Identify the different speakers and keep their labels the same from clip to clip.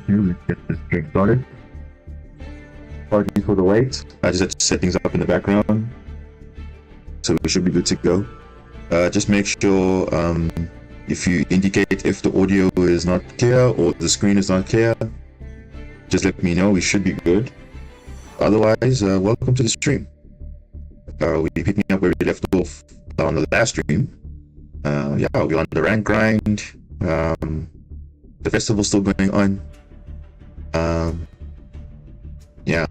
Speaker 1: Let's get this drink started. Apologies for the wait. I just had to set things up in the background, so we should be good to go. Just make sure if you indicate if the audio is not clear or the screen is not clear, just let me know. We should be good. Otherwise, welcome to the stream. We're picking up where we left off on the last stream. Yeah, we're on the rank grind. The festival's still going on. Yeah.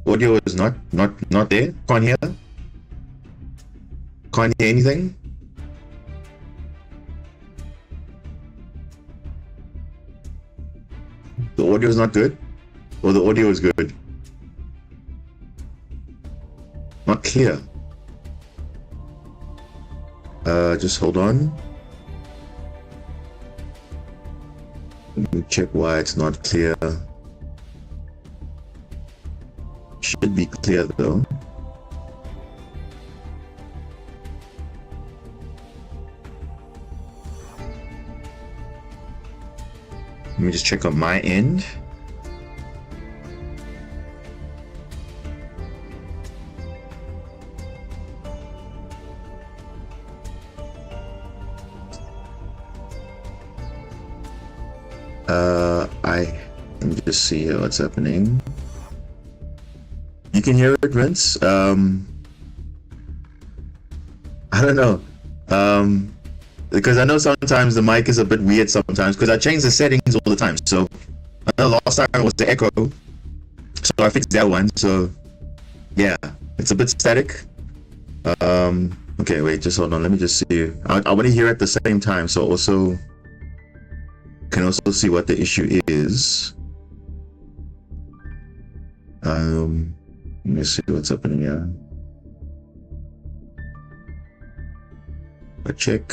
Speaker 1: Audio is not there. Can't hear. Can't hear anything. The audio is not good, or the audio is good. Not clear. Just hold on. Let me check why it's not clear. Should be clear though. Let me just check on my end. Let me just see here what's happening. You can hear it, Vince? I don't know. Because I know sometimes the mic is a bit weird sometimes because I change the settings all the time. So I know last time it was the echo, so I fixed that one. So yeah, it's a bit static. Okay, wait, just hold on. Let me just see. I want to hear at the same time, so also can also see what the issue is. Let me see what's happening here. I check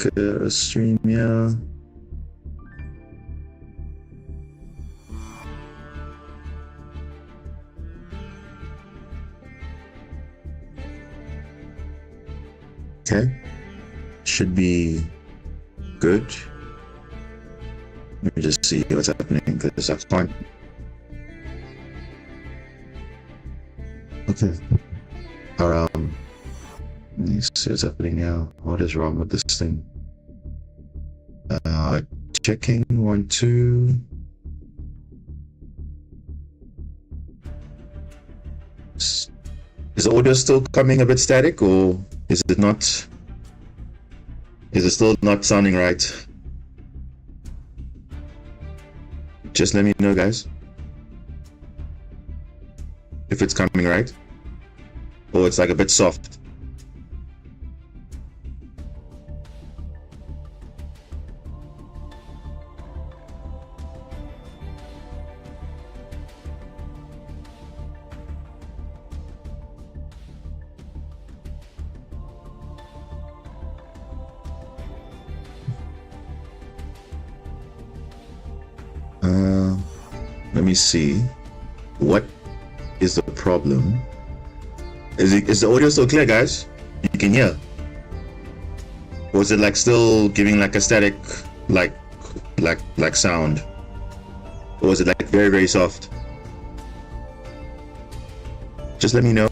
Speaker 1: stream, yeah. Okay, should be good. Let me just see what's happening because that's fine. Okay. Let me see what's happening now. What is wrong with this thing? Checking 1, 2. Is the audio still coming a bit static, or is it not? Is it still not sounding right? Just let me know, guys, if it's coming right, or it's like a bit soft. Let me see. What is the problem? Is the audio still clear, guys? You can hear? Or is it like still giving like a static like sound? Or is it like very, very soft? Just let me know.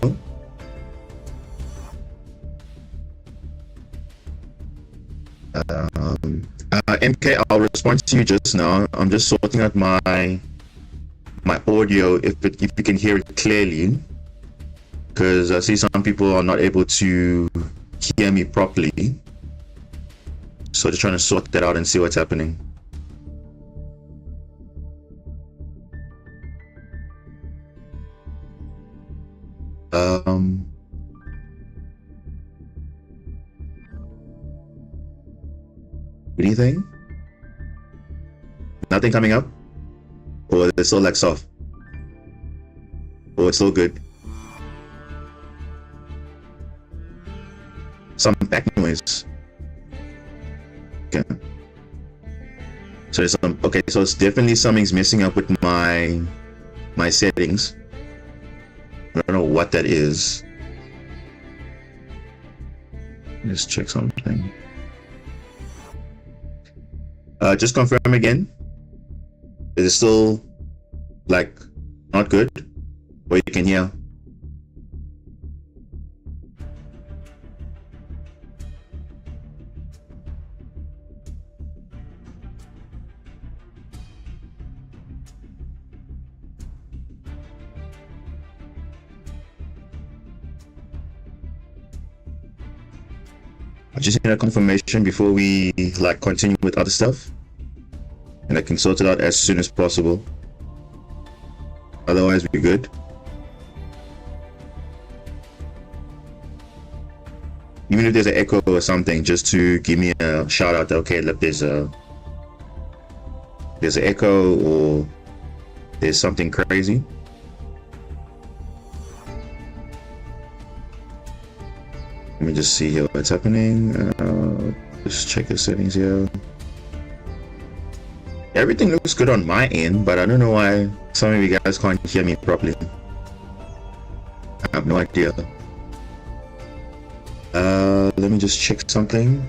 Speaker 1: MK, I'll respond to you just now. I'm just sorting out my audio if you can hear it clearly, because I see some people are not able to hear me properly, so just trying to sort that out and see what's happening. Anything? Nothing coming up? Or it's still like soft? Or it's still good? Some back noise. Okay. So there's some, okay, so it's definitely something's messing up with my settings. I don't know what that is. Let's check something. Just confirm again. Is it still like not good? Or you can hear? I just need a confirmation before we like continue with other stuff, and I can sort it out as soon as possible. Otherwise, we're good. Even if there's an echo or something, just to give me a shout out. Okay, look, there's an echo or there's something crazy. Let me just see here what's happening. Just check the settings here. Everything looks good on my end, but I don't know why some of you guys can't hear me properly. I have no idea. Let me just check something.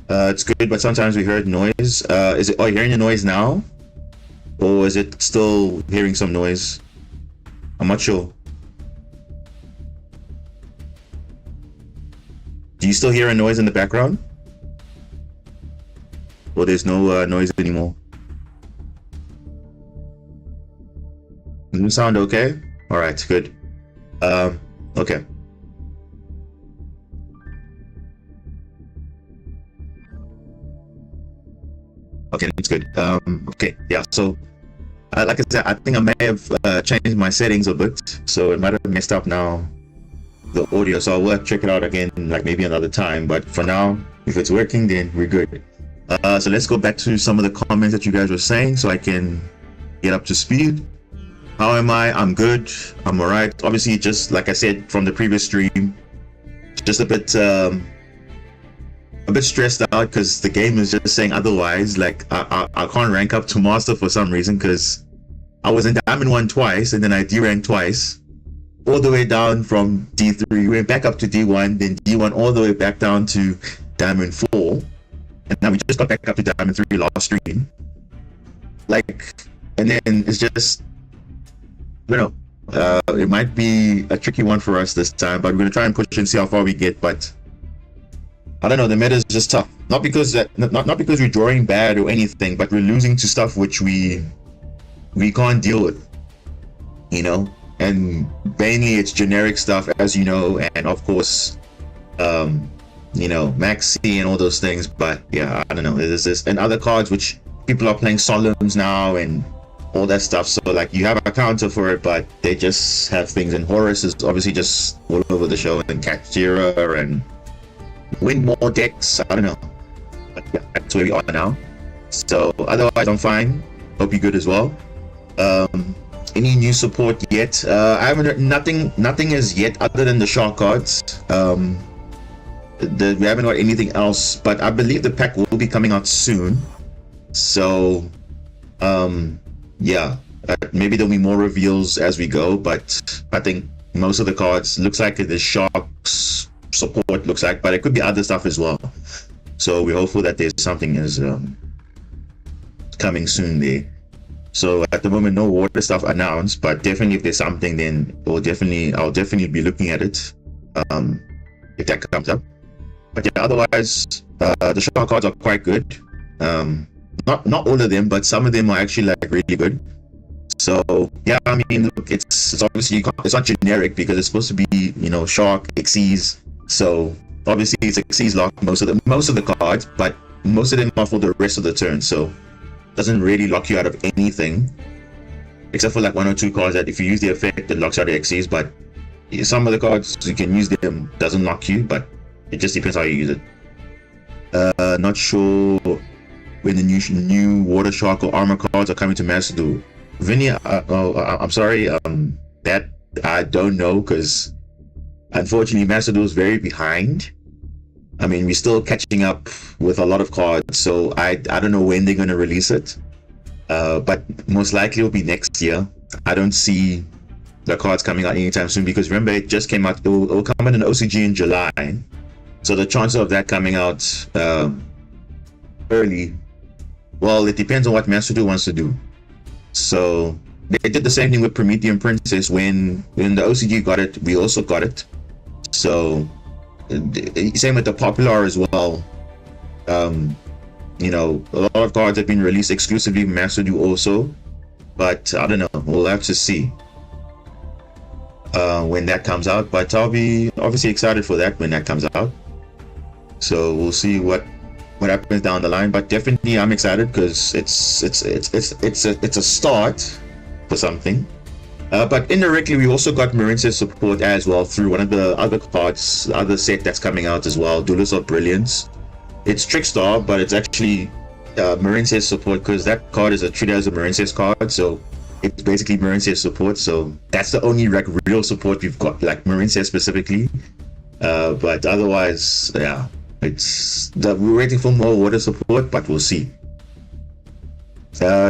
Speaker 1: It's good, but sometimes we heard noise. Are you hearing the noise now? Or is it still hearing some noise? I'm not sure. Do you still hear a noise in the background? Or there's no noise anymore? Does it sound okay? Alright, good. Okay. Okay, that's good. Okay, yeah, so like I said, I think I may have changed my settings a bit, so it might have messed up now the audio, so I'll check it out again like maybe another time, but for now, if it's working, then we're good. So let's go back to some of the comments that you guys were saying so I can get up to speed. How am I? I'm good. I'm alright. Obviously, just like I said from the previous stream, just a bit stressed out because the game is just saying otherwise. Like I can't rank up to master for some reason because I was in Diamond 1 twice and then I D-ranked twice, all the way down from D3, went back up to D1, then D1 all the way back down to Diamond 4, and now we just got back up to Diamond 3 last stream. Like, and then it's just, you know, it might be a tricky one for us this time, but we're gonna try and push and see how far we get. But I don't know, the meta is just tough. Not because not because we're drawing bad or anything, but we're losing to stuff which we can't deal with, you know. And mainly it's generic stuff, as you know, and of course, you know, Max C and all those things. But yeah, I don't know, there's this and other cards which people are playing Solemns now and all that stuff. So like you have a counter for it, but they just have things. And Horus is obviously just all over the show, and catch Jira and win more decks. I don't know, but yeah, that's where we are now. So otherwise, I'm fine. Hope you're good as well. Any new support yet? I haven't heard nothing as yet other than the shark cards. We haven't got anything else, but I believe the pack will be coming out soon. So yeah, maybe there'll be more reveals as we go, but I think most of the cards looks like the sharks support looks like, but it could be other stuff as well. So we're hopeful that there's something is coming soon there. So at the moment, no water stuff announced, but definitely if there's something, then I'll definitely be looking at it if that comes up. But yeah, otherwise, the shark cards are quite good. Not all of them, but some of them are actually like really good. So yeah, I mean, look, it's obviously it's not generic because it's supposed to be, you know, shark Xyz. So obviously it's Xyz lock most of the cards, but most of them are for the rest of the turn. So doesn't really lock you out of anything, except for like 1 or 2 cards that if you use the effect, it locks out the Xyz. But some of the cards you can use them doesn't lock you, but it just depends how you use it. Not sure when the new water shark or armor cards are coming to Master Duel. Vinny, I'm sorry, that I don't know, because unfortunately Master Duel is very behind. I mean, we're still catching up with a lot of cards, so I don't know when they're going to release it, but most likely it'll be next year. I don't see the cards coming out anytime soon, because remember, it just came out. It'll come in an OCG in July, so the chance of that coming out early Well, it depends on what Master-Du wants to do. So they did the same thing with Promethean Princess. When the OCG got it, we also got it. So same with the Popular as well. You know, a lot of cards have been released exclusively Master-Du also, but I don't know, we'll have to see when that comes out. But I'll be obviously excited for that when that comes out. So we'll see what happens down the line. But definitely I'm excited because it's a start for something. But indirectly we also got Marincess support as well through one of the other cards, the other set that's coming out as well, Duelist of Brilliance. It's Trickstar, but it's actually Marincess support because that card is treated as a Marincess card, so it's basically Marincess support. So that's the only like real support we've got, like Marincess specifically. But otherwise, yeah, we're waiting for more water support, but we'll see.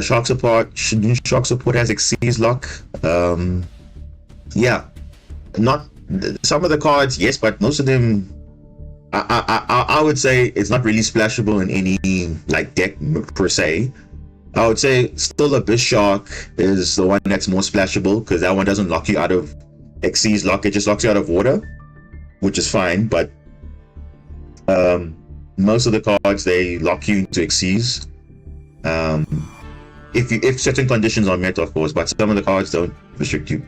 Speaker 1: Shark support has Xyz lock. Yeah, not some of the cards, yes, but most of them. I would say it's not really splashable in any like deck per se. I would say still Abyss Shark is the one that's more splashable because that one doesn't lock you out of Xyz lock, it just locks you out of water, which is fine. But most of the cards, they lock you into Xyz if certain conditions are met, of course, but some of the cards don't restrict you.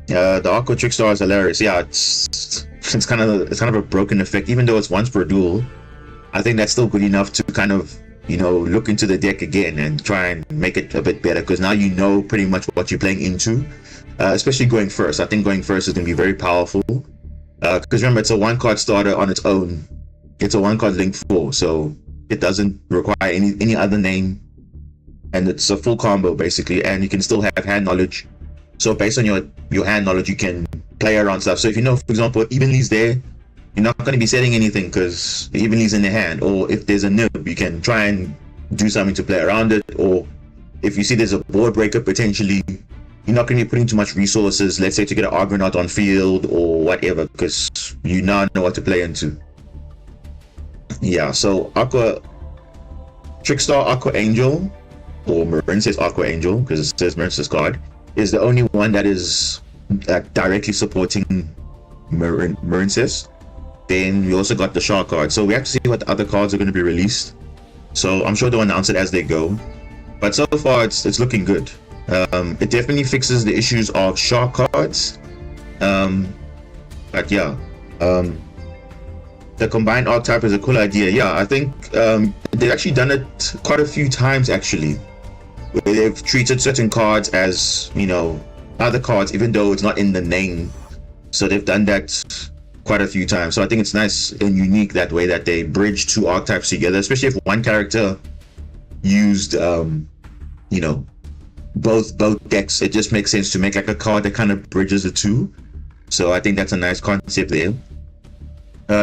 Speaker 1: The Aqua Trickstar is hilarious. Yeah, it's kind of a broken effect. Even though it's once per duel, I think that's still good enough to kind of, you know, look into the deck again and try and make it a bit better, because now you know pretty much what you're playing into. Especially going first. I think going first is going to be very powerful. Because remember, it's a one card starter on its own. It's a one card link 4, so it doesn't require any other name, and it's a full combo basically. And you can still have hand knowledge. So based on your hand knowledge, you can play around stuff. So if you know, for example, Evenly's there, you're not going to be setting anything because Evenly's in the hand. Or if there's a nib, you can try and do something to play around it. Or if you see there's a board breaker potentially, you're not going to be putting too much resources, let's say to get an Argonaut on field or whatever, because you now know what to play into. Yeah, so Aqua Trickstar Aqua Angel, or Marincess Aqua Angel, because it says Marincess card, is the only one that is directly supporting Marincess. Then we also got the Shark card, so we have to see what the other cards are going to be released. So I'm sure they'll announce it as they go. But so far it's looking good. It definitely fixes the issues of Shark cards. But yeah, the combined archetype is a cool idea. Yeah, I think they've actually done it quite a few times actually, where they've treated certain cards as, you know, other cards, even though it's not in the name. So they've done that quite a few times. So I think it's nice and unique that way, that they bridge two archetypes together, especially if one character used, you know, both decks. It just makes sense to make like a card that kind of bridges the two. So I think that's a nice concept there.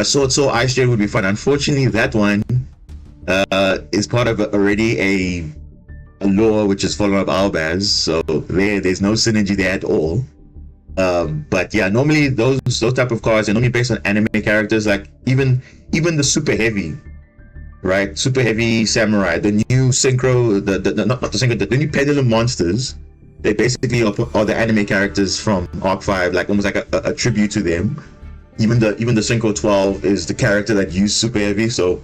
Speaker 1: Sword Soul Ice Jade would be fun. Unfortunately, that one is part of already a lore which is following up Albaz, so there's no synergy there at all. But yeah, normally those type of cards are normally based on anime characters, like even the super heavy, right? Super heavy samurai, the new synchro, not the synchro, the new Pendulum monsters. They basically are the anime characters from Arc 5, like almost like a tribute to them. Even the Synchro 12 is the character that used super heavy, so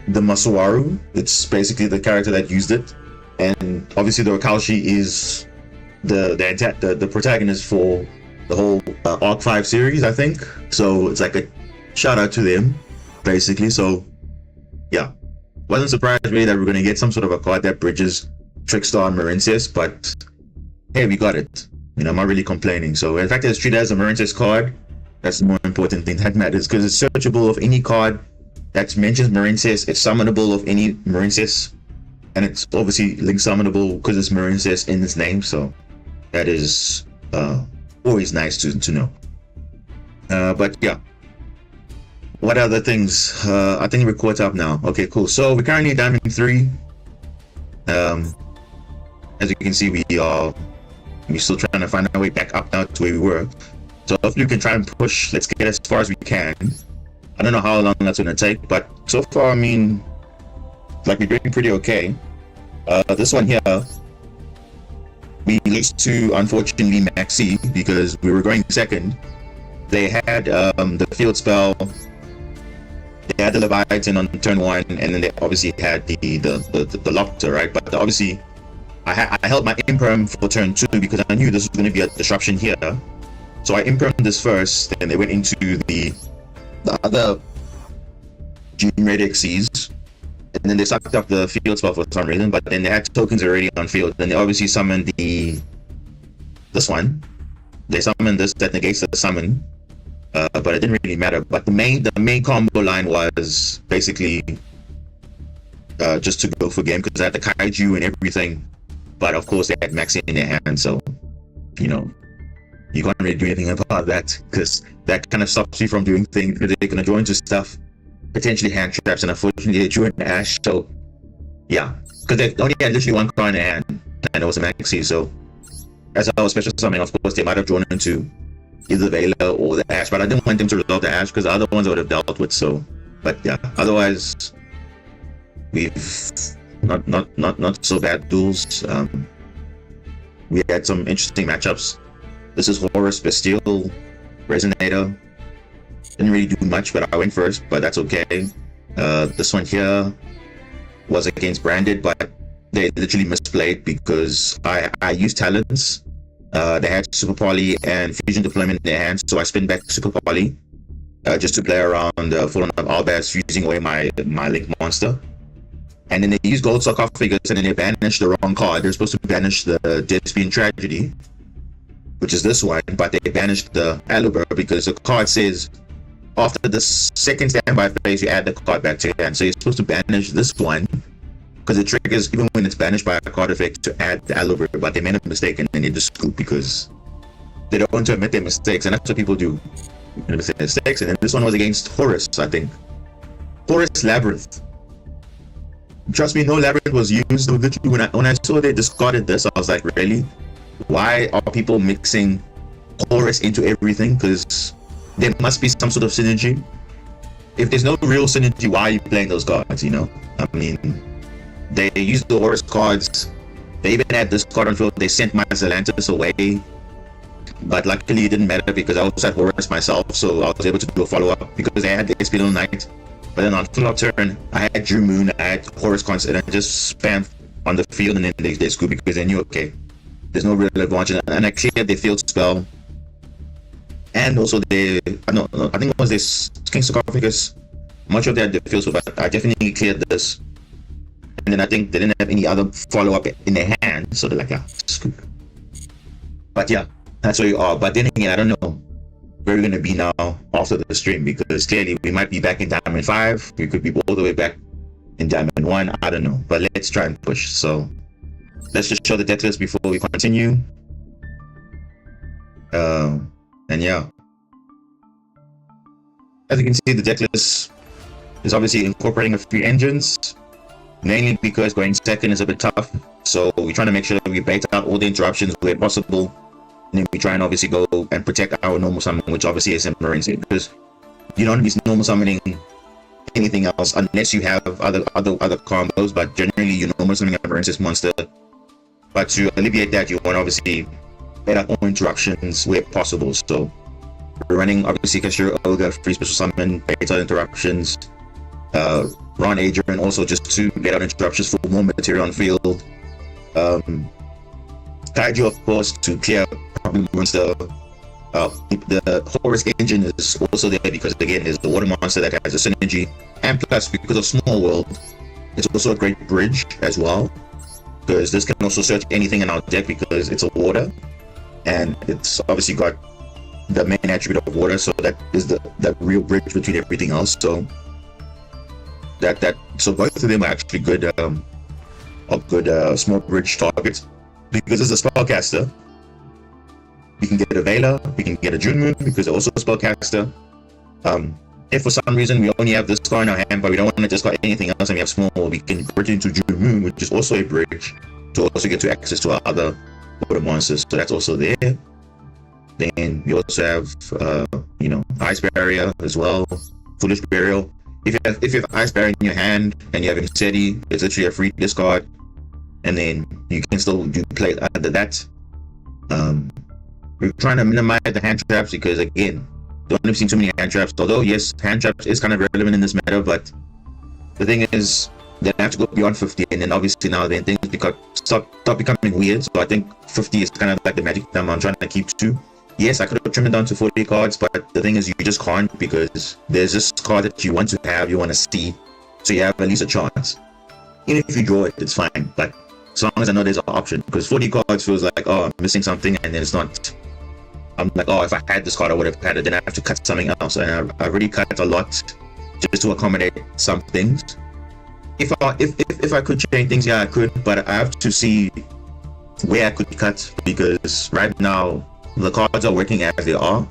Speaker 1: the Masuaru, it's basically the character that used it. And obviously the Wakaushi is the protagonist for the whole Arc 5 series, I think. So it's like a shout out to them, basically. So yeah, wasn't surprised really that we're going to get some sort of a card that bridges Trickstar and Marincess, but hey, we got it. You know, I'm not really complaining. So in fact, it's treated as a Marincess card. That's the more important thing that matters, because it's searchable of any card that mentions Marincess. It's summonable of any Marincess, and it's obviously link summonable because it's Marincess in its name. So that is always nice to know. But yeah, what other things? I think we're caught up now. Okay, cool. So we're currently at Diamond 3. As you can see, we're still trying to find our way back up now to where we were. So hopefully we can try and push. Let's get as far as we can. I don't know how long that's going to take, but so far, I mean, like we're doing pretty okay. This one here, we lost to, unfortunately, Maxi, because we were going second. They had the field spell, they had the Leviathan on turn 1, and then they obviously had the Lopter, right? But obviously, I held my Imperm for turn 2 because I knew this was going to be a disruption here. So I Impermed this first, and they went into the other Gene Red Xyz, and then they sucked up the field spell for some reason, but then they had tokens already on field. Then they obviously summoned this one. They summoned this that negates the summon, but it didn't really matter. But the main combo line was basically just to go for game, because they had the Kaiju and everything. But of course, they had Maxi in their hand, so you know, you can't really do anything about that, because that kind of stops you from doing things, because they're going to draw into stuff, potentially hand traps, and unfortunately they drew an Ash. So yeah, because they only had literally one card in their hand, and it was a Maxi. So as I was special summoning, of course they might have drawn into either the Vela or the Ash, but I didn't want them to resolve the Ash because the other ones I would have dealt with. So, but yeah, otherwise we've not so bad duels. We had some interesting matchups. This is Horus, Bastille, Resonator. Didn't really do much, but I went first, but that's okay. This one here was against Branded, but they literally misplayed because I used talents. They had Super Poly and Fusion Deployment in their hands, so I spin back Super Poly just to play around Fallen of Albaz, using away my Link monster. And then they used Gold Sarcophagus, and then they banished the wrong card. They're supposed to banish the Deathspear Tragedy, which is this one, but they banished the Aluber because the card says after the second standby phase you add the card back to your hand. So you're supposed to banish this one because it triggers even when it's banished by a card effect to add the Aluber, but they made a mistake and then they just scoop because they don't want to admit their mistakes, and that's what people do. Mistakes. And then this one was against Horus, I think. Horus Labyrinth. Trust me, no Labyrinth was used. Literally, when I saw they discarded this, I was like, really? Why are people mixing Horus into everything? Because there must be some sort of synergy. If there's no real synergy, why are you playing those cards, you know? I mean, they used the Horus cards. They even had this card on field. They sent my Zelantis away. But luckily it didn't matter because I also had Horus myself, so I was able to do a follow-up because they had the Espinal Knight. But then on flop turn, I had Drew Moon, I had Horus Concert, and I just spammed on the field, and then they scoop because they knew, okay, there's no real advantage. And I cleared their field spell. And also I think it was this King Sarcophagus. I'm not sure if they had the field spell, but I definitely cleared this. And then I think they didn't have any other follow-up in their hand, so they're like, yeah, scoop. But yeah, that's where you are. But then again, I don't know where we're going to be now after the stream, because clearly we might be back in Diamond 5, we could be all the way back in Diamond 1, I don't know, but let's try and push. So let's just show the deck list before we continue. And yeah, as you can see, the deck list is obviously incorporating a few engines, mainly because going second is a bit tough, so we're trying to make sure that we bait out all the interruptions where possible. And then we try and obviously go and protect our normal summon, which obviously is Marincess, because you don't be normal summoning anything else unless you have other combos. But generally, you're normal summoning a Marincess monster. But to alleviate that, you want to obviously bait out all interruptions where possible. So we're running obviously Kashir Ogre, free special summon, bait out interruptions. Ron Adrian also just to bait out interruptions for more material on field. Kaiju, of course, to clear problem monster. The Horus engine is also there because, again, there's the water monster that has a synergy, and plus because of Small World, it's also a great bridge as well, because this can also search anything in our deck because it's a water, and it's obviously got the main attribute of water, so that is the real bridge between everything else. So so both of them are actually good small bridge targets. Because it's a spellcaster, we can get a Vela, we can get a June Moon because they're also a spellcaster. If for some reason we only have this card in our hand, but we don't want to discard anything else and we have Small, we can convert it into June Moon, which is also a bridge to also get to access to our other water monsters. So that's also there. Then we also have, Ice Barrier as well, Foolish Burial. if you have Ice Barrier in your hand and you have him steady, it's literally a free discard, and then you can still do play under that. We're trying to minimize the hand traps because, again, don't have seen too many hand traps. Although yes, hand traps is kind of relevant in this meta, but the thing is they have to go beyond 50, and then obviously now then things start becoming weird. So I think 50 is kind of like the magic number I'm trying to keep to. Yes, I could have trimmed it down to 40 cards, but the thing is you just can't, because there's this card that you want to have, you want to see, so you have at least a chance. Even if you draw it, it's fine, but as long as I know there's an option, because 40 cards feels like, oh, I'm missing something, and then it's not. I'm like, oh, if I had this card I would have had it, then I have to cut something else, and I've already cut a lot just to accommodate some things. If I could change things, yeah, I could, but I have to see where I could cut, because right now the cards are working as they are,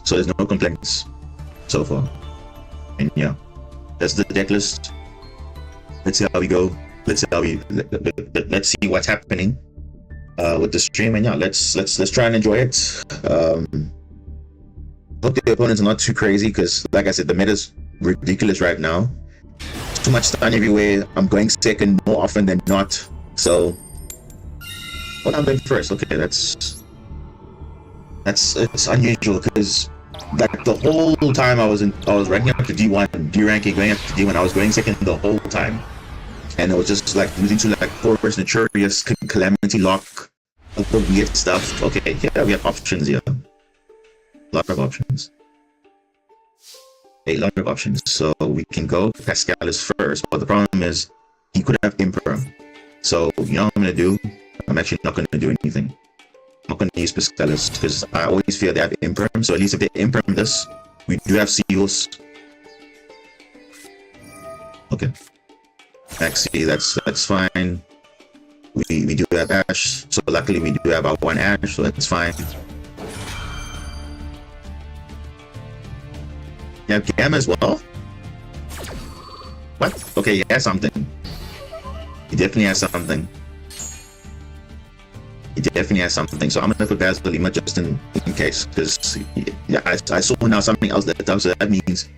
Speaker 1: so there's no complaints so far. And yeah, that's the deck list. Let's see how we go. Let's see what's happening with the stream, and yeah, let's try and enjoy it. Hope the opponents are not too crazy, because like I said, the meta's ridiculous right now. Too much stun everywhere. I'm going second more often than not, so well, I'm going first. Okay, it's unusual, because like the whole time I was ranking up to D1, D ranking going up to D1, I was going second the whole time, and it was just like losing to like Horus, Notorious, Calamity Lock, all the weird stuff. Okay, yeah, we have options here. A lot of options. A lot of options. So we can go Pascalis first, but the problem is he could have Imperm. So you know what I'm gonna do? I'm actually not gonna do anything. I'm not gonna use Pascalis, because I always fear they have Imperm. So at least if they Imperm this, we do have Seals. Okay. Actually, that's fine. We do have Ash, so luckily we do have our one Ash, so that's fine. You have Gamma as well? What? Okay, he has something. He definitely has something. He definitely has something. So I'm gonna put Basilima just in case, because yeah, I saw now something else that so that means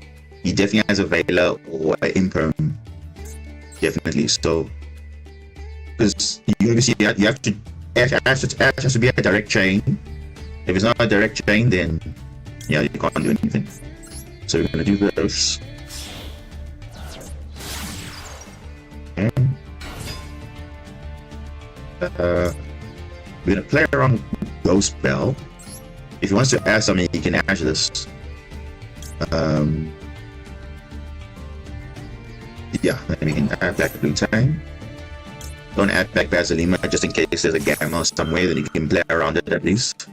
Speaker 1: he definitely has a Veiler or an Imperm. Definitely. So because you have to Ash has to be a direct chain. If it's not a direct chain, then yeah, you can't do anything. So we're gonna do this. And we're gonna play around with Ghost Bell. If he wants to add something, he can add this. Yeah, I mean, add back Blue Time. Don't add back Basilima just in case there's a Gamma somewhere, then you can play around it at least.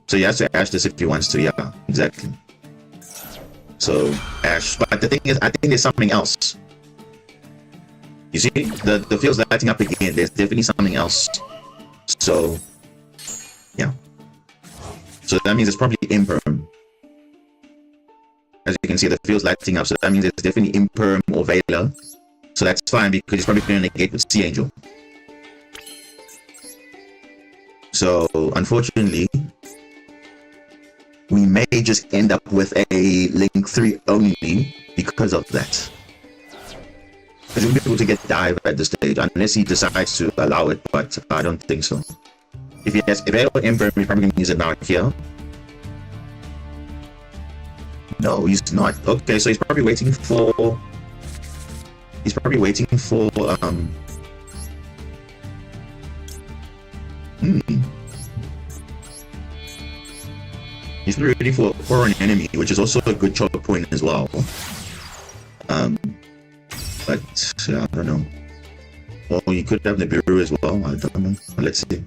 Speaker 1: So he has to ash this if he wants to, yeah, exactly. So Ash, but the thing is, I think there's something else. You see, the field's lighting up again. There's definitely something else. So yeah. So that means it's probably Imperm. As you can see, the field's lighting up. So that means it's definitely Imperm or Veiler. So that's fine, because he's probably going to negate with Sea Angel. So unfortunately, we may just end up with a Link 3 only because of that. Because we'll be able to get Dive at this stage, unless he decides to allow it, but I don't think so. If he has Imperm, he's probably going to use it now here. No, he's not. Okay, so he's probably waiting for... He's probably waiting for... He's ready for an enemy, which is also a good choke point as well. But yeah, I don't know. Well, you could have Nibiru as well. I don't know. Let's see.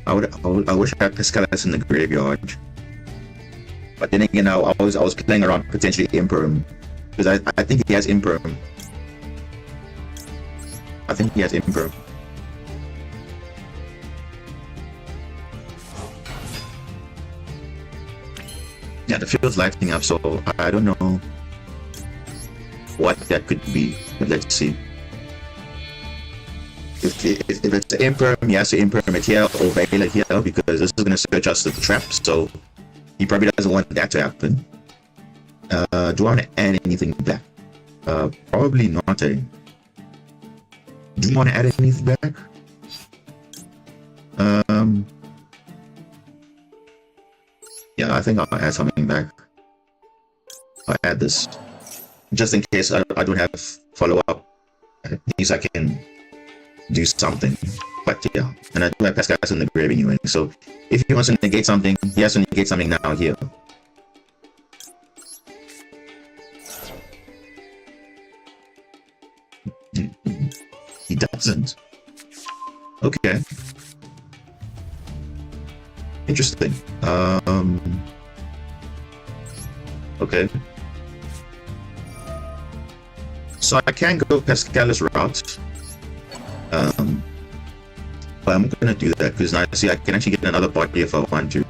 Speaker 1: I wish I had Pascalis in the graveyard. But then again, I was playing around potentially Imperm, because I think he has Imperm. I think he has Imperm. Yeah, the field's lighting up, so I don't know what that could be. But let's see. If it's the Imperm, he has to Imperm it here or Veiler here, because this is going to search us the trap, so he probably doesn't want that to happen. Do I want to add anything back? Probably not. Do you want to add anything back? Yeah, I think I'll add something back. I'll add this just in case I don't have follow-up. At least I can do something. But yeah, and I do have Pascal's in the grave anyway. So if he wants to negate something, he has to negate something now here. He doesn't. Okay. Interesting. Okay. So I can go Pascal's route. But I'm gonna do that because now see I can actually get another body if I want to.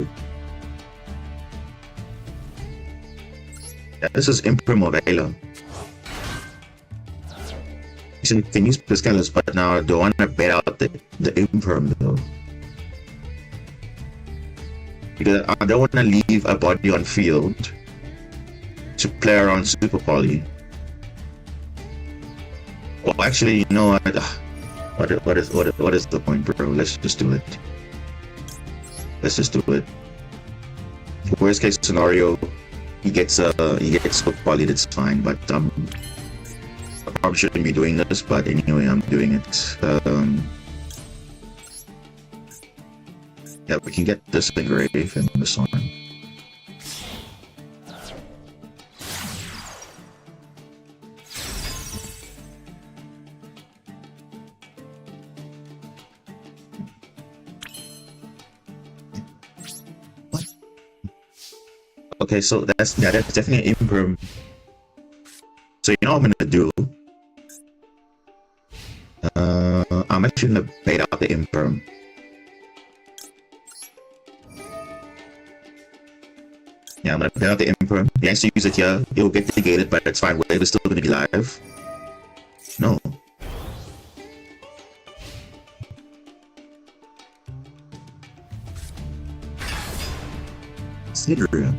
Speaker 1: Yeah, this is Imperm of Ayla. You can use Pascal's, but now I don't want to bait out the Imperm though. Because I don't want to leave a body on field to play around Super Poly. Well, actually, you know what? What is the point, bro? Let's just do it. Let's just do it. Worst case scenario, he gets Super Poly. That's fine. But I probably shouldn't be doing this. But anyway, I'm doing it. Yeah, we can get this engrave and this on. What? Okay, so that's definitely an Imperm. So you know what I'm gonna do? I'm actually gonna bait out the Imperm. Yeah, I'm gonna bait out the Imperm. He has to use it here. It'll get negated, but it's fine. Wave is still gonna be live. No. Sidria.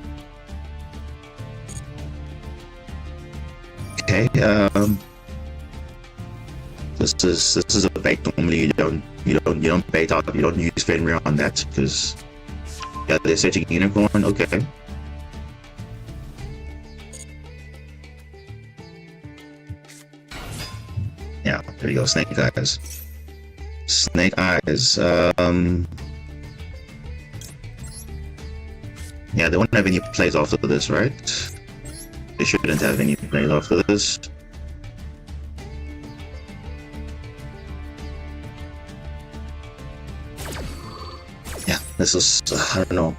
Speaker 1: Okay, this is a bait. Normally you don't bait out, you don't use Fenrir on that because yeah, they're setting unicorn. Okay. Yeah, there you go, Snake Eyes. Snake Eyes. Yeah, they won't have any plays after this, right? They shouldn't have any plays after this. Yeah, this is, I don't know.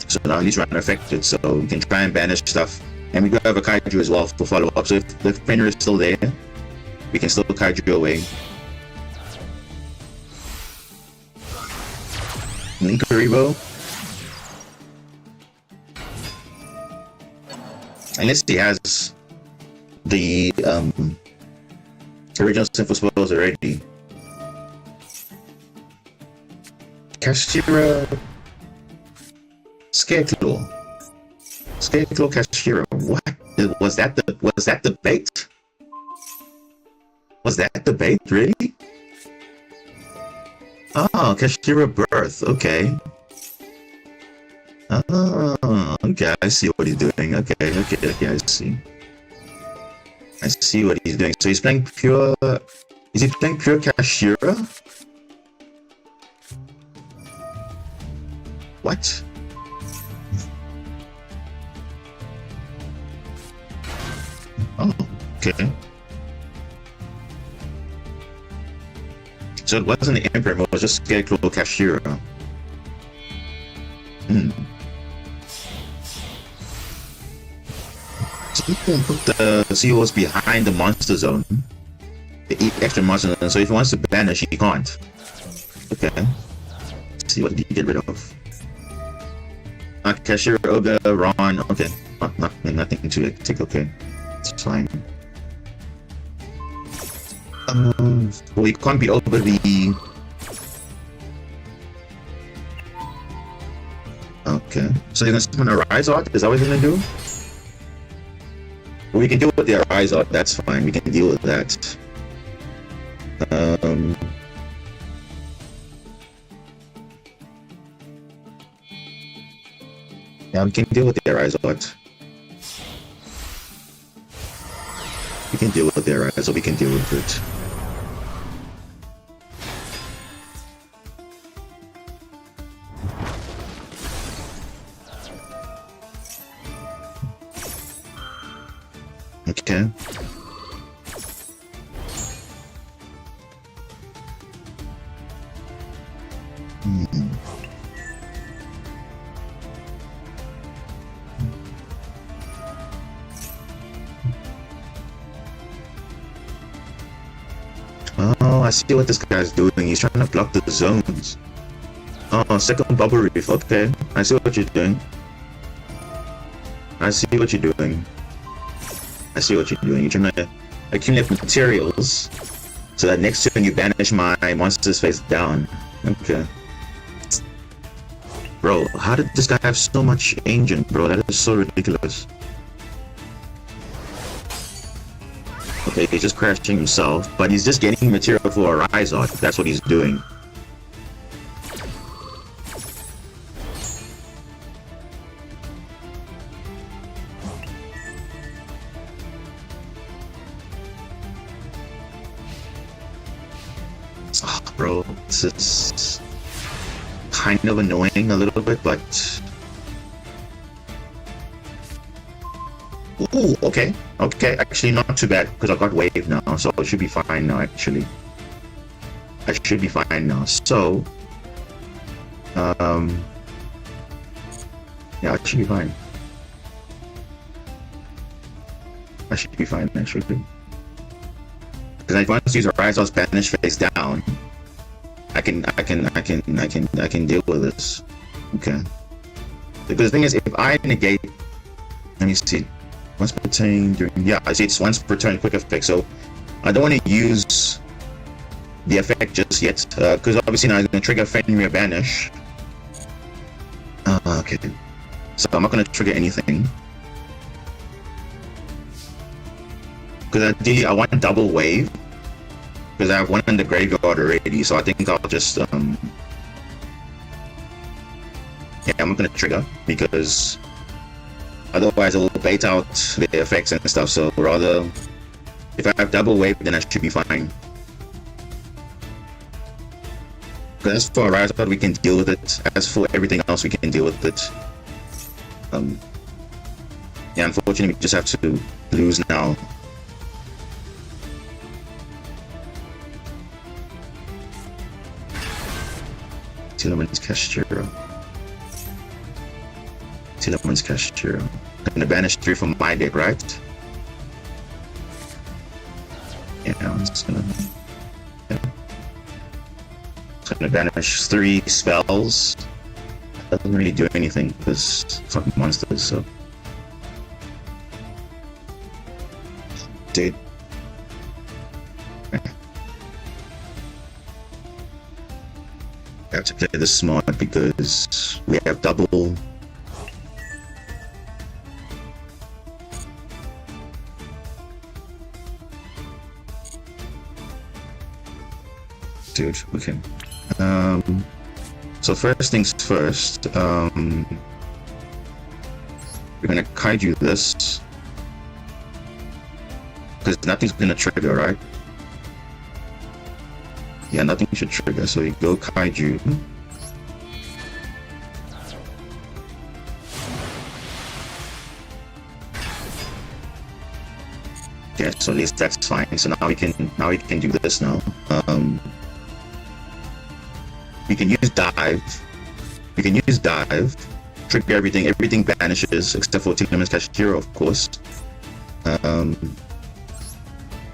Speaker 1: So now he's running affected, so we can try and banish stuff. And we do have a Kaiju as well for follow-up, so if the Fenrir is still there, we can still Kaiju away. Linkaribo. Unless he has the original Sinful Spells already. Kashira. Scareclaw. Scareclaw Kashira. What? Was that the bait? Was that the bait? Really? Oh, Kashira Birth. Okay. Oh, okay. I see what he's doing. Okay. I see. I see what he's doing. So he's playing pure. Is he playing pure Kashira? What? Oh, okay. So it wasn't the Emperor, it was just Scarecrow Kashira. So you can put the COs behind the monster zone. The extra monster zone, so if he wants to banish, he can't. Okay. Let's see what did he get rid of. Kashira, Ogre, Ron, okay. Nothing to take, okay. It's fine. Well, he can't be over the... Okay. So you're gonna summon a Rise Art? Is that what you're gonna do? We can deal with the Rise Art, that's fine. We can deal with that. Yeah, we can deal with the Rise Art. We can deal with the Rise Art, we can deal with it. Okay. Oh, I see what this guy's doing. He's trying to block the zones. Oh, second bubble reef. Okay, I see what you're doing. I see what you're doing. I see what you're doing. You're trying to accumulate materials so that next turn you banish my monster's face down. Okay. Bro, how did this guy have so much ancient, bro? That is so ridiculous. Okay, he's just crashing himself, but he's just getting material for a Rise Art. That's what he's doing. Oh, bro, this is kind of annoying a little bit, but... Ooh, okay. Okay, actually not too bad, because I got wave now, so it should be fine now, actually. I should be fine now, so... yeah, I should be fine. I should be fine, actually. Because I want to use a Rise Out's banish face down. I can deal with this. Okay. Because the thing is, if I negate, let me see. Once per turn during, yeah, I see it's once per turn quick effect. So I don't want to use the effect just yet, because obviously now I'm going to trigger Fenrir Banish. Okay. So I'm not going to trigger anything. Because ideally I want double wave. Because I have one in the graveyard already, so I think I'll just yeah, I'm not gonna trigger because otherwise it will bait out the effects and stuff. So rather, if I have double wave, then I should be fine. Because as for Rise Out, we can deal with it. As for everything else, we can deal with it. Yeah, unfortunately, we just have to lose now. Marincess-Yu. I'm gonna banish 3 from my deck, right? Yeah, I'm just gonna... Yeah. So I'm gonna banish 3 spells. Doesn't really do anything because fucking monsters, so... Dude. I have to play this smart because we have double. Dude, okay. So first things first, we're gonna kaiju this because nothing's gonna trigger, right? Yeah, nothing should trigger, so you go kaiju. Yeah, so at least that's fine. So now we can do this now. We can use dive. We can use dive. Trigger everything. Everything vanishes except for Marincess-Yu, of course.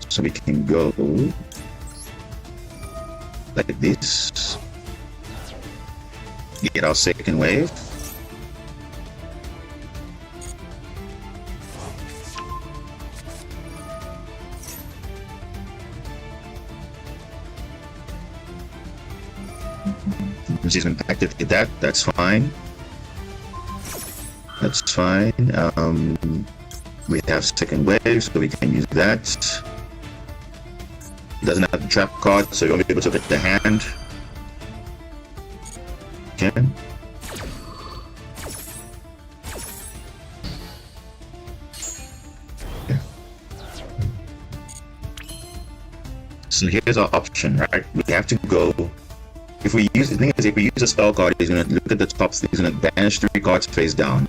Speaker 1: So we can go like this. Get our second wave. She's going to activate that, that's fine. That's fine. We have second wave, so we can use that. It doesn't have the trap card, so you won't be able to hit the hand. Okay. So here's our option, right? We have to go. If we use the thing is, if we use a spell card, he's gonna look at the top. He's gonna banish 3 cards face down.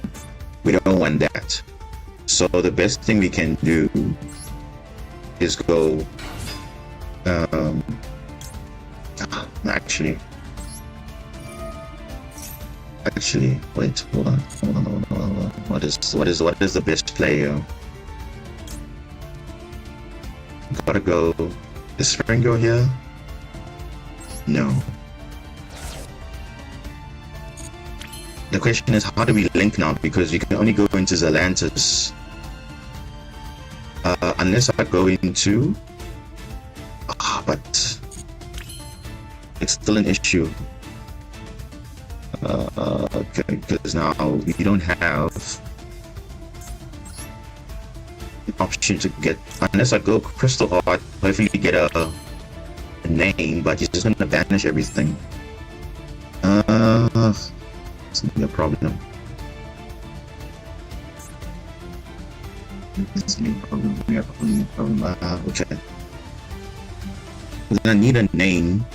Speaker 1: We don't want that. So the best thing we can do is go. Actually, wait, hold on. What is the best play here? Gotta go. Is Spring go here? No. The question is, how do we link now? Because you can only go into Zelantis. Unless I go into... but... it's still an issue. Okay, because now we don't have... an option to get... unless I go Crystal Heart, hopefully get a name, but he's just gonna banish everything. It's gonna be a problem. It's gonna be a problem. Okay. Then I need a name.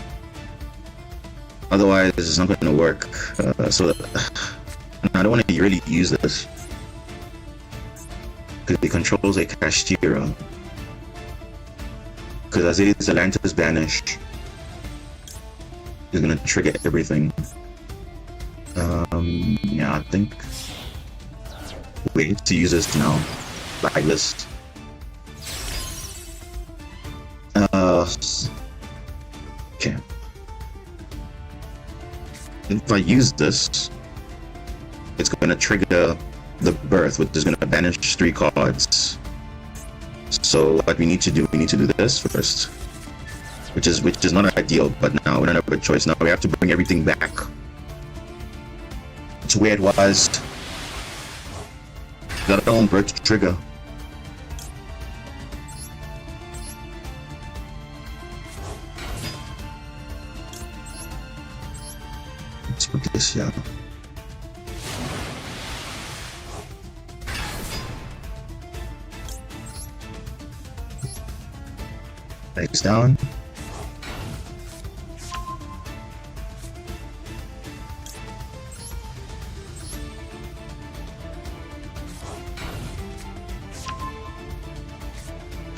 Speaker 1: Otherwise, it's not gonna work. So I don't want to really use this because it controls a Kashtira. Because as it is Atlantis banished, it's gonna trigger everything. Yeah, I think we need to use this now, like this. Okay. If I use this, it's gonna trigger the birth, which is gonna banish 3 cards. So what we need to do this first, which is not ideal, but now we don't have a choice. Now we have to bring everything back to where it was. Got our own birth to trigger. Let's put this here. Legs down.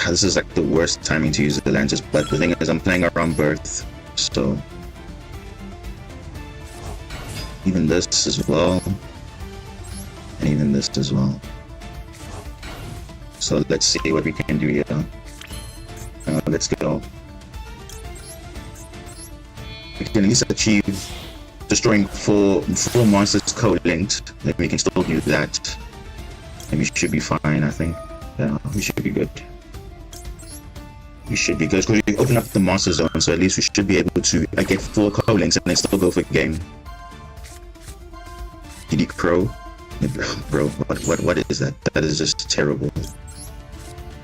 Speaker 1: This is like the worst timing to use the lenses, but the thing is I'm playing around birth, so even this as well, and even this as well. So let's see what we can do here. Let's go. We can at least achieve destroying four monsters co-linked. Then we can still do that, and we should be fine. I think. Yeah, we should be good. We should be good because we open up the monster zone, so at least we should be able to get 4 co-links and then still go for game. Kitty Crow, bro, what is that? That is just terrible.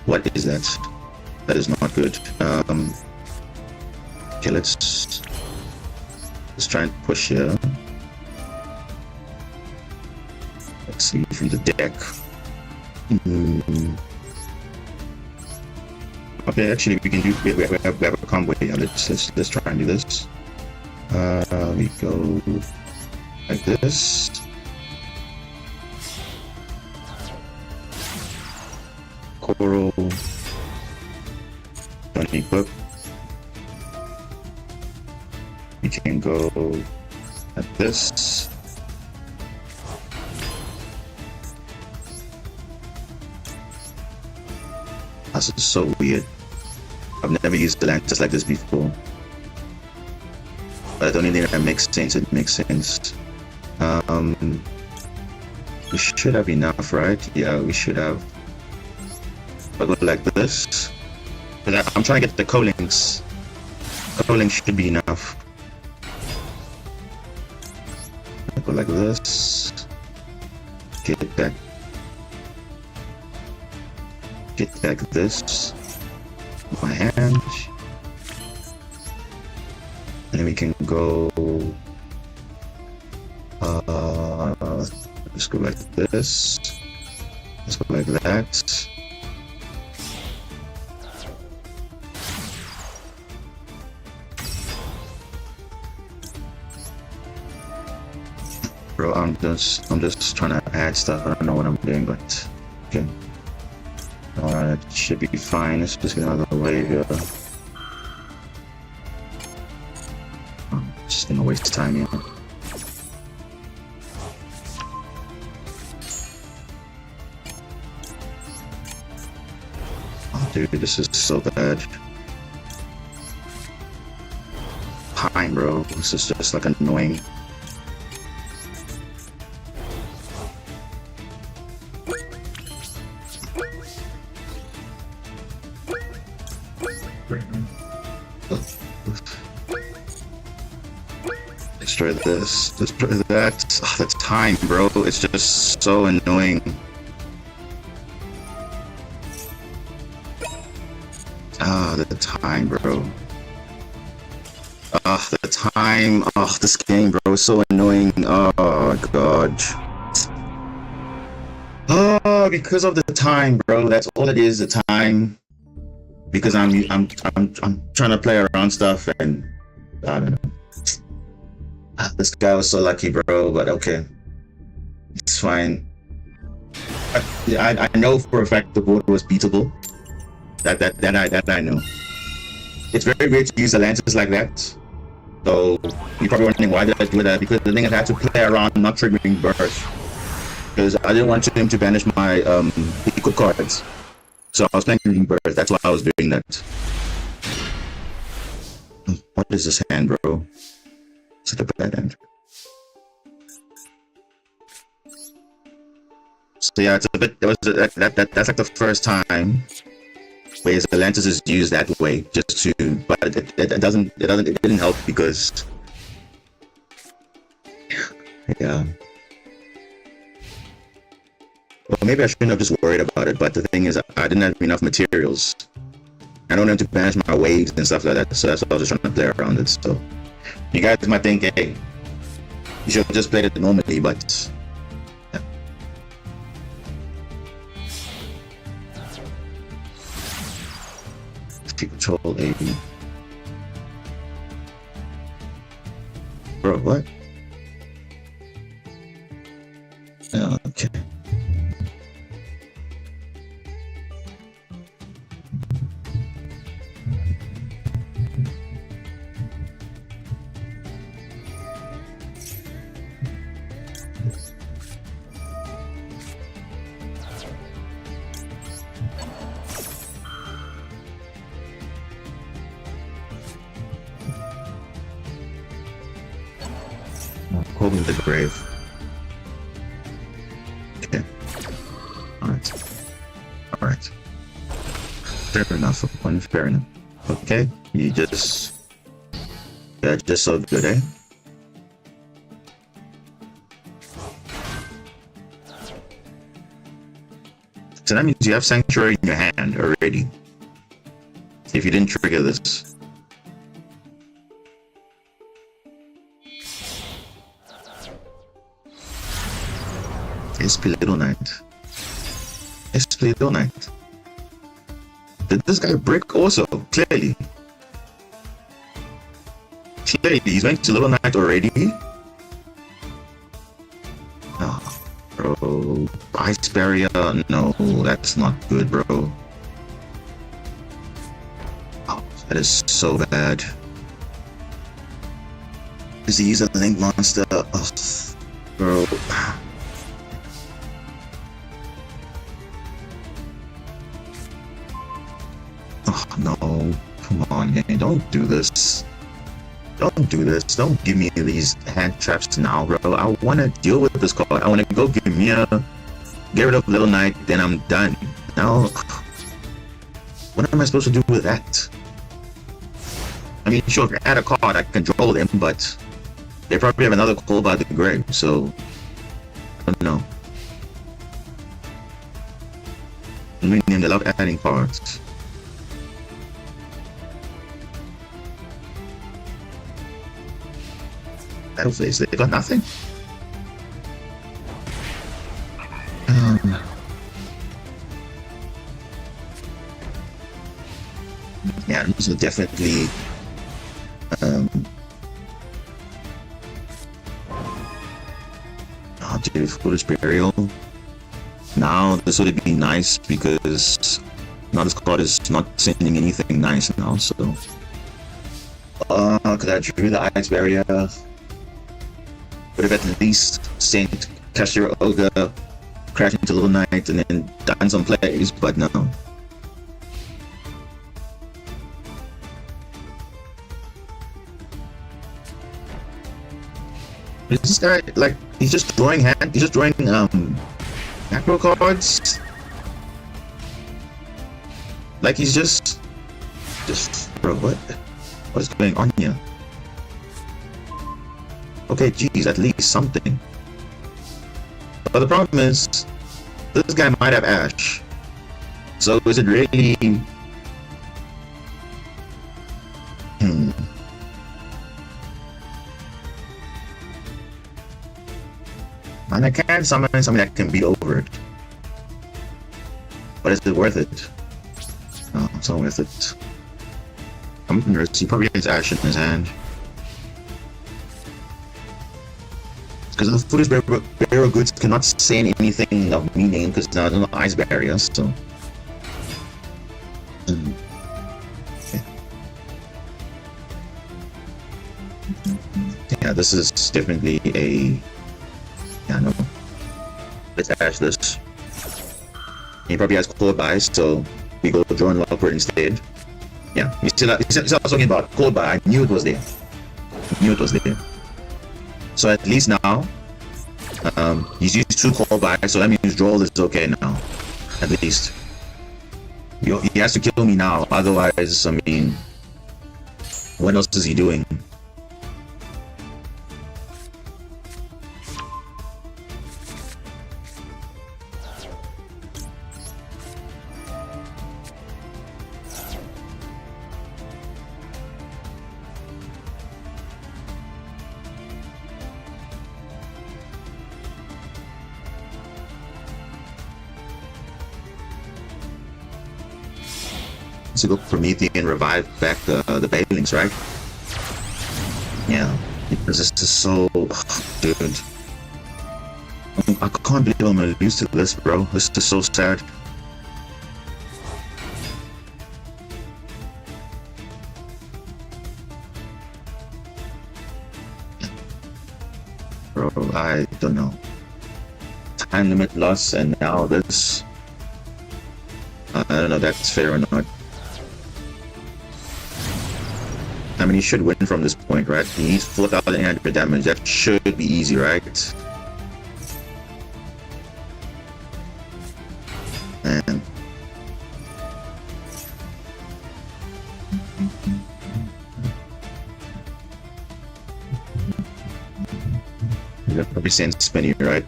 Speaker 1: What is that? That is not good. Okay, let's try and push here. Let's see from the deck. Okay, actually, we can do. We have a combo here. Let's try and do this. We go like this. Coral. Don't equip. We can go like this. This is so weird. I've never used the lanterns like this before. But I don't think that makes sense. It makes sense. We should have enough, right? Yeah, we should have. I'll go like this. But I'm trying to get the co-links. Co-links should be enough. I'll go like this. get back this in my hand, and then we can go let's go like this, let's go like that. Bro, I'm just trying to add stuff. I don't know what I'm doing, but okay. Alright, should be fine. Let's just get out of the way here. Oh, just gonna waste time here. Oh, dude, this is so bad. Pine, bro. This is just like annoying. Destroy this, destroy that. Oh, that's time, bro. It's just so annoying. Ah, the time, bro. Ah, the time. Oh, this game, bro, is so annoying. Oh god. Oh, because of the time, bro. That's all it is, the time. Because I'm trying to play around stuff, and I don't know. This guy was so lucky, bro, but okay, it's fine. I know for a fact the board was beatable. That I know. It's very weird to use the lances like that. So you're probably wondering why did I do that? Because the thing is I had to play around not triggering burst. Because I didn't want him to banish my equal cards. So I was playing burst. That's why I was doing that. What is this hand, bro? It's like a bad hand. So yeah, it's a bit. That's like the first time where the lances is used that way, just to. But it didn't help because. Yeah. Well, maybe I shouldn't have just worried about it, but the thing is, I didn't have enough materials. I don't have to banish my waves and stuff like that, so that's why I was just trying to play around it. So, you guys might think, hey, you should have just played it normally, but yeah. Control A. Bro, what? Yeah, okay. Holding the grave. Okay. Alright. Alright. Fair enough, one, fair enough. Okay, you just... Yeah, just so good, eh? So that means you have Sanctuary in your hand already. If you didn't trigger this. SP Little Knight. SP Little Knight. Did this guy brick also? Clearly. Clearly, he's going to Little Knight already. Oh, bro. Ice Barrier? No, that's not good, bro. Oh, that is so bad. Does he use a Link Monster? Oh, bro. Oh, no. Come on, man. Don't do this. Don't do this. Don't give me these hand traps now, bro. I want to deal with this card. I want to go give me a... Get rid of Little Knight, then I'm done. Now... What am I supposed to do with that? I mean, sure, if I add a card, I control them, but... They probably have another call by the grave, so... I don't know. Rename, they love adding cards. Battle phase, they got nothing. Yeah, this is definitely oh dude, Horus Burial. Now this would be nice because now this card is not sending anything nice now, so could I drew the Ice Barrier? Would have at least sent Cashier Ogre, crash into Little Knight, and then done some plays, but no. Is this guy like he's just drawing macro cards? Like he's just bro, what is going on here? Okay, geez, at least something. But the problem is, this guy might have Ash. So is it really? And I can't summon something that can beat over it. But is it worth it? No, it's not worth it. I'm nervous. He probably has Ash in his hand. Because the Horus Burial goods cannot say anything of meaning because there's no Ice Barrier, so. Okay. Yeah, this is definitely a. Yeah, no. Let's Ash this. He probably has cold buys, so we go draw and Lockwood instead. Yeah, he's still talking about cold buy. I knew it was there. So at least now, he's used 2 cold buys, so that means draw is okay now. At least. He has to kill me now, otherwise, I mean, what else is he doing? To go Promethean revive back the Bailings, right? Yeah, because this is so, dude. I can't believe I'm gonna lose to this, bro. This is so sad. Bro, I don't know. Time limit loss, and now this. I don't know if that's fair or not. I mean, he should win from this point, right? He needs 4,800 damage. That should be easy, right? And you're probably saying spinny, right?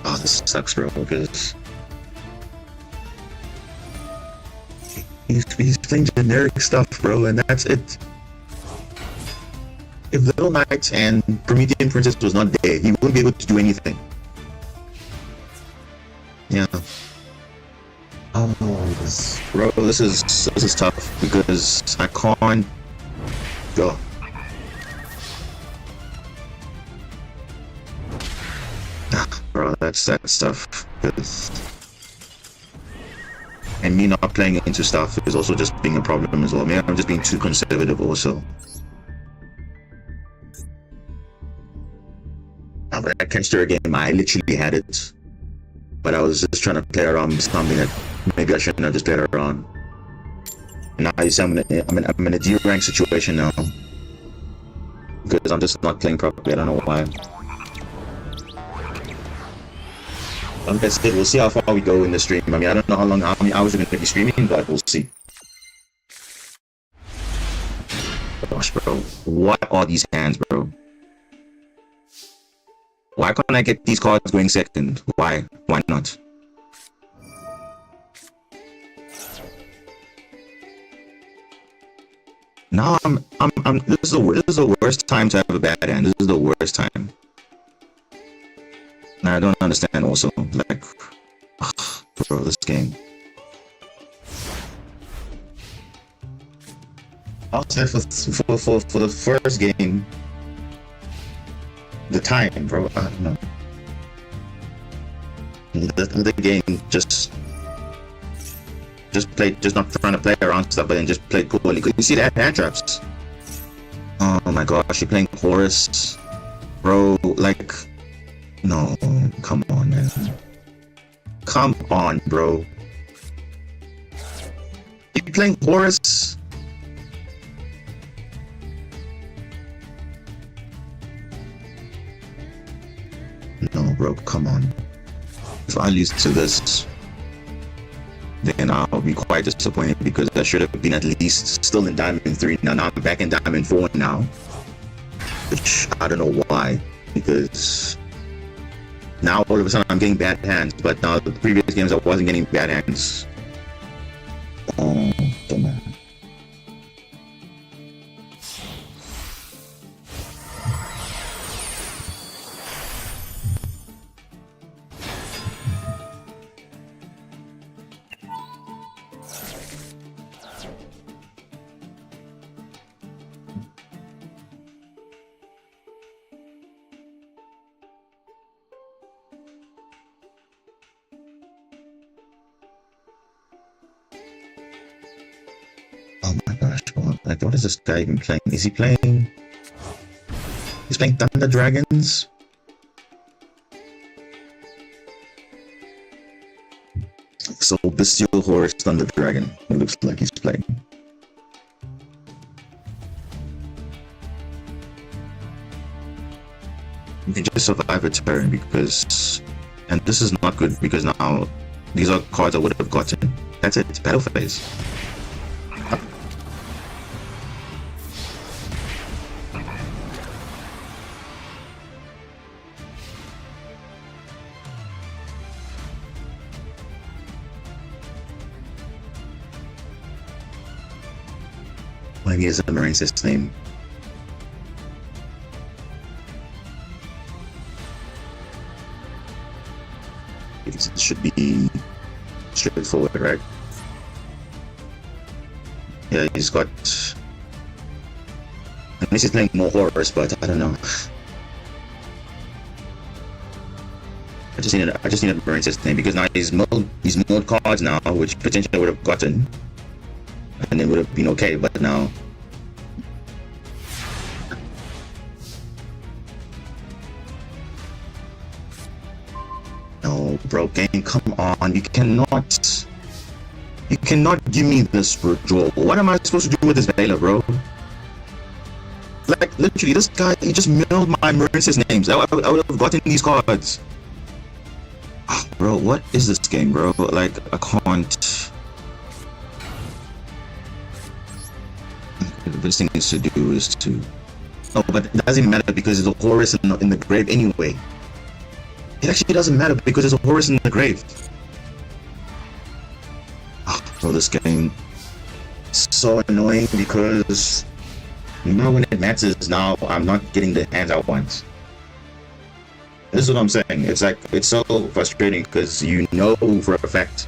Speaker 1: Oh, this sucks, bro, because he's playing generic stuff, bro, and that's it. If Little Knight and Promethean Princess was not there, he wouldn't be able to do anything. Yeah. Oh, bro, this is tough because I can't go. Bro, that's tough. And me not playing into stuff is also just being a problem as well. Maybe I'm just being too conservative also. But I catched her game, I literally had it. But I was just trying to play around with something that maybe I shouldn't have just played around. And now I'm in a D rank situation now. Because I'm just not playing properly, I don't know why. Like I said, we'll see how far we go in the stream. I mean, I don't know how many hours we're going to be streaming, but we'll see. Gosh, bro. What are these hands, bro? Why can't I get these cards going second? Why? Why not? Now this is the worst time to have a bad hand. This is the worst time. Now I don't understand also, like, bro, this game. I'll say for the first game, the time, bro, I don't know. The game just not trying to play around stuff, but then just play poorly. Could you see that hand traps? Oh my gosh, you're playing Horus, bro. Like, no, come on, man. Come on, bro. You playing Horus? No, bro, come on. If I lose to this, then I'll be quite disappointed because I should have been at least still in Diamond 3. Now I'm back in Diamond 4 now. Which I don't know why. Because now all of a sudden I'm getting bad hands. But now the previous games I wasn't getting bad hands. Oh, come on. Oh my gosh, what is this guy even playing? Is he playing? He's playing Thunder Dragons? So, Bestial Horus Thunder Dragon, it looks like he's playing. You can just survive a turn because... And this is not good because now these are cards I would have gotten. That's it, battle phase. Maybe it's a Marincess name. It should be straightforward, right? Yeah, he's got... Unless he's playing more Horus, but I don't know. I just needed a Marincess name because now he's milled cards now, which potentially I would have gotten. And it would have been okay, but now... No, bro, game, come on, you cannot give me this, bro. What am I supposed to do with this Vela, bro? Like, literally, this guy, he just milled my Marincess names. I would have gotten these cards. Oh, bro, what is this game, bro? Like, I can't... The best thing is to do is to... No, but it doesn't matter because there's a Horus in the grave anyway. It actually doesn't matter because there's a Horus in the grave. Oh, bro, this game is so annoying because now when it matters, now I'm not getting the hands I want. This is what I'm saying. It's like, it's so frustrating because you know for a fact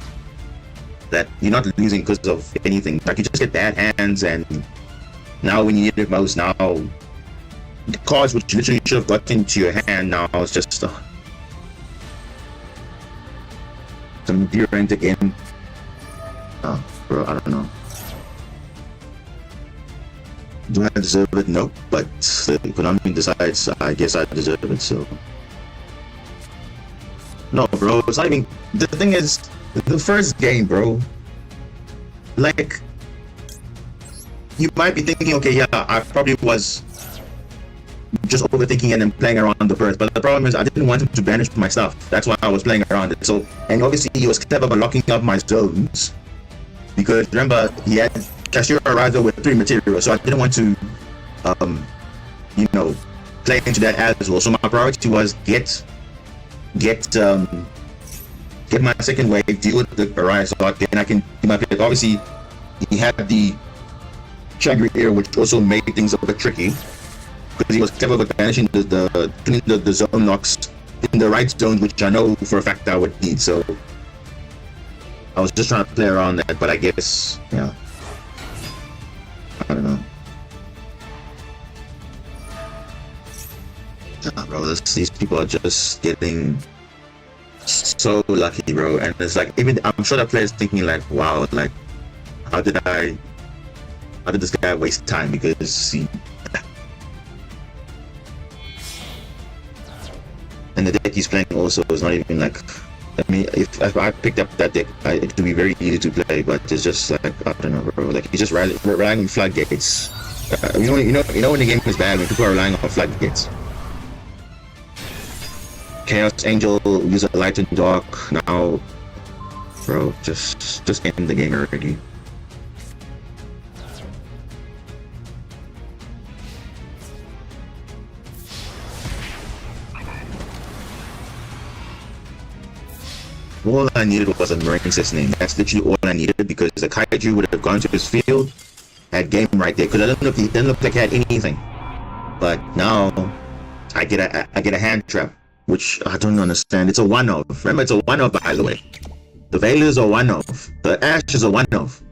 Speaker 1: that you're not losing because of anything. Like, you just get bad hands, and now when you need it most, now the cards which literally should have gotten into your hand, now it's just some Durant again. Oh, bro, I don't know. Do I deserve it? No, but the Konami decides I guess I deserve it, so... No, bro, it's not even... The thing is, the first game, bro, like, you might be thinking, okay, yeah, I probably was just overthinking it and playing around the birth, but the problem is I didn't want him to banish my stuff. That's why I was playing around it. So, and obviously he was clever by locking up my zones, because remember, he had Cashier Riser with 3 materials, so I didn't want to, you know, play into that as well. So my priority was get my second wave, deal with the Orion Sword, then I can do my pick. Obviously, he had the Chagri Ear, which also made things a bit tricky because he was clever with banishing the zone locks in the right zone, which I know for a fact I would need. So I was just trying to play around that, but I guess, yeah, I don't know. Nah, bro, these people are just getting so lucky, bro. And it's like, even I'm sure the player's thinking like, wow, like how did this guy waste time? Because he, and the deck he's playing also is not even like, I mean, if I picked up that deck, it would be very easy to play, but it's just like, I don't know, bro. Like he's just relying on floodgates. You know when the game is bad, when people are relying on floodgates. Chaos Angel, use a light and dark. Now, bro, just end the game already. All I needed was a Marincess name. That's literally all I needed, because the Kaiju would have gone to his field, had game right there, because it didn't look like he had anything. But now I get a hand trap, which I don't understand. It's a one-off. Remember, it's a one-off, by the way. The Veilers are one-off. The Ash is a one-off.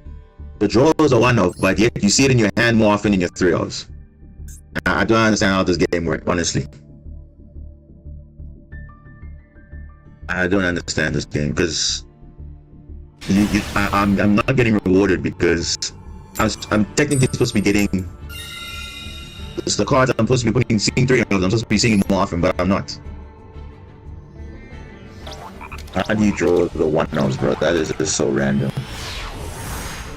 Speaker 1: The Draws are one-off, but yet you see it in your hand more often in your 3-offs. I don't understand how this game works, honestly. I don't understand this game, because I'm not getting rewarded, because I'm technically supposed to be getting... It's the cards I'm supposed to be seeing 3 of them. I'm supposed to be seeing more often, but I'm not. How do you draw the one-offs, bro? That is just so random.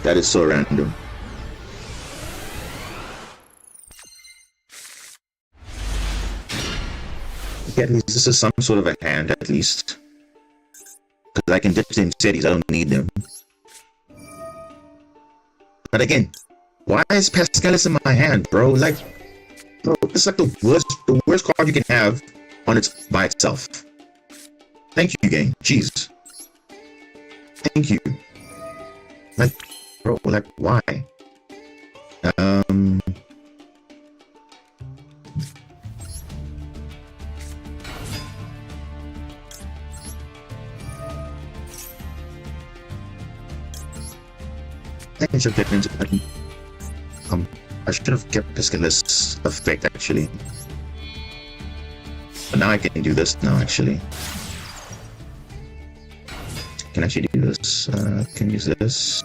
Speaker 1: That is so random. At least this is some sort of a hand, at least. Because I can ditch them cities, I don't need them. But again, why is Pascalis in my hand, bro? Like, bro, it's like the worst card you can have on its by itself. Thank you, game. Jeez. Thank you. Like, bro, like, why? I should have kept I should have kept Pascalis effect, actually. But now I can do this now, actually. Can actually do this. Can use this.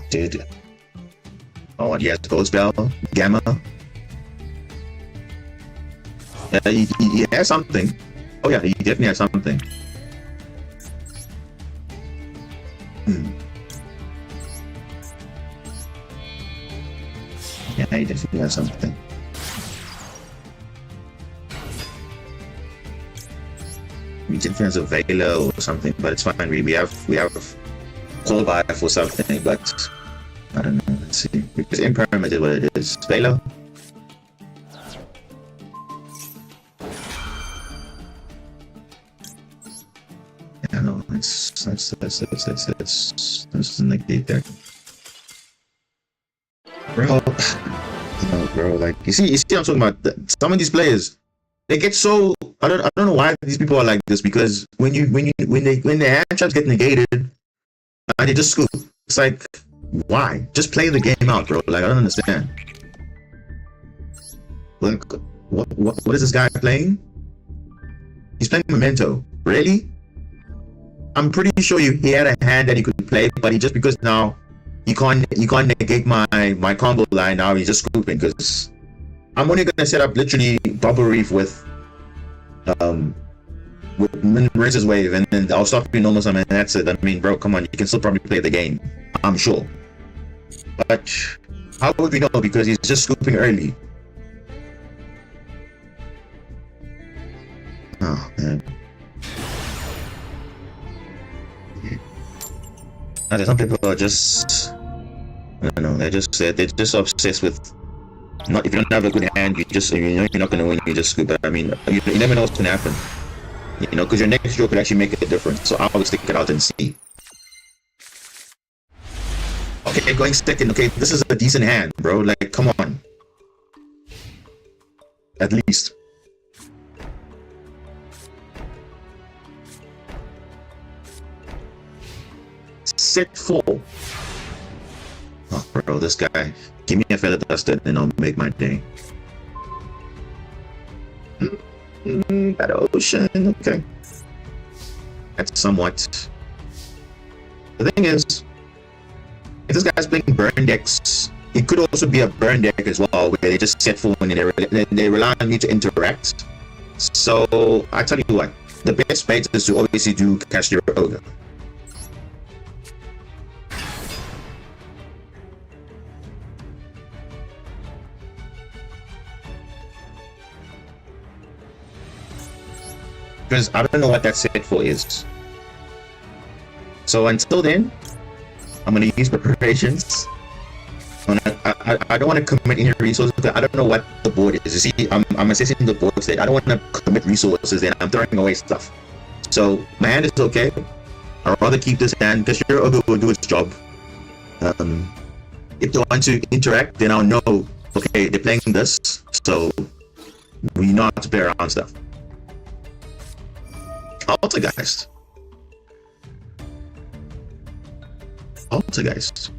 Speaker 1: Dude. Oh, and he has Gold Spell, Gamma. Yeah, he has something. Oh yeah, he definitely has something. Yeah, he definitely has something. We definitely has a Veiler or something, but it's fine. We have Callby for something, but I don't know. Let's see. Because Impairment is what it is. Veiler. Yeah, no, let's negate that. Bro, no, bro, like you see I'm talking about some of these players, they get so I don't know why these people are like this, because when the hand traps get negated, they just scoop. It's like, why? Just play the game out, bro. Like, I don't understand. Like, what is this guy playing? He's playing Memento. Really? I'm pretty sure he had a hand that he could play, but he just, because now you can't negate my combo line, now he's just scooping, because I'm only gonna set up literally double reef with Marincess wave, and then I'll stop doing normal summon, and that's it. I mean, bro, come on, you can still probably play the game, I'm sure. But how would we know? Because he's just scooping early. Oh man. Now, some people are just, I don't know, they're just obsessed with Not if you don't have a good hand, you know you're not gonna win. You just scoop. But I mean, you never know what's gonna happen. You know, because your next draw could actually make a difference. So I always stick it out and see. Okay, going second. Okay, this is a decent hand, bro. Like, come on. At least. Set 4. Oh, bro, this guy. Give me a feather duster and I'll make my day. That ocean. Okay. That's somewhat. The thing is, if this guy's playing burn decks, it could also be a burn deck as well, where they just set 4 and they rely on me to interact. So I tell you what, the best bet is to obviously do cast your ogre. Because I don't know what that set 4 is. So until then, I'm gonna use preparations. I don't want to commit any resources. I don't know what the board is. You see, I'm assessing the board state. I don't want to commit resources and I'm throwing away stuff. So my hand is okay. I'd rather keep this hand because your ogre will do its job. If they want to interact, then I'll know, okay, they're playing this, so we know how to play around stuff. Altergeist. Altergeist.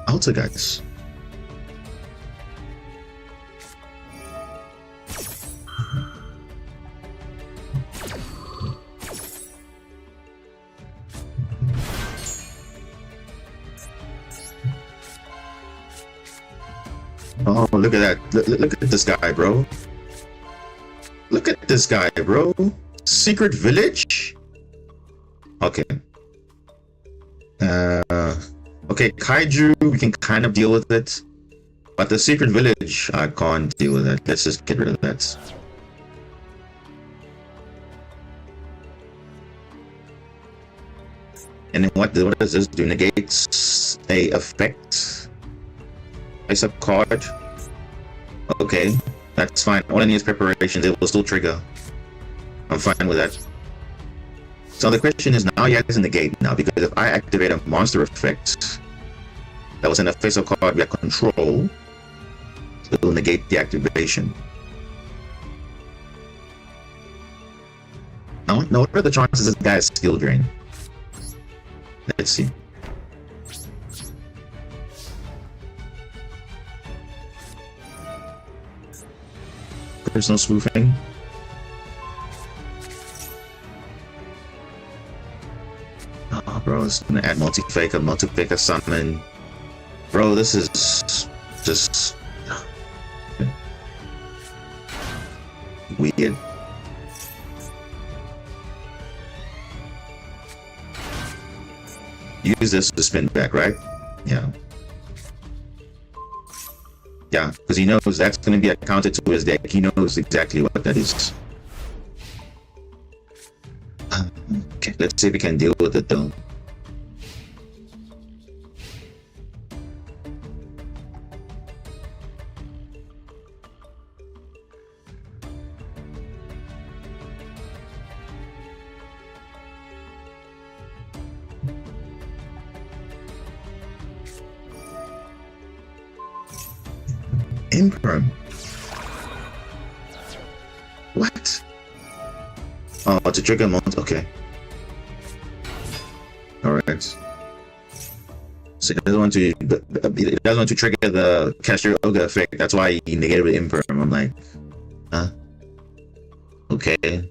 Speaker 1: Altergeist. Oh, look at that. Look at this guy, bro. Look at this guy, bro. Secret Village? Okay. Okay, Kaiju, we can kind of deal with it. But the Secret Village, I can't deal with that. Let's just get rid of that. And then what does this do? Negates a effect. Place up card. Okay, that's fine. All I need is preparations. It will still trigger. I'm fine with that. So the question is now he has a negate now, because if I activate a monster effect that was in a face of card via control, it will negate the activation. Now, what are the chances this guy is skill drain? Let's see. Personal spoofing. Oh, bro, it's gonna add multi-faker summon. Bro, this is just weird. Use this to spin back, right? Yeah. Yeah, because he knows that's going to be a counter to his deck. He knows exactly what that is. Okay, let's see if we can deal with it though. Imperm. What? Oh, to trigger mount. Okay. Alright. So it doesn't want to trigger the cast your ogre effect. That's why he negated with Imperm. I'm like, huh? Okay.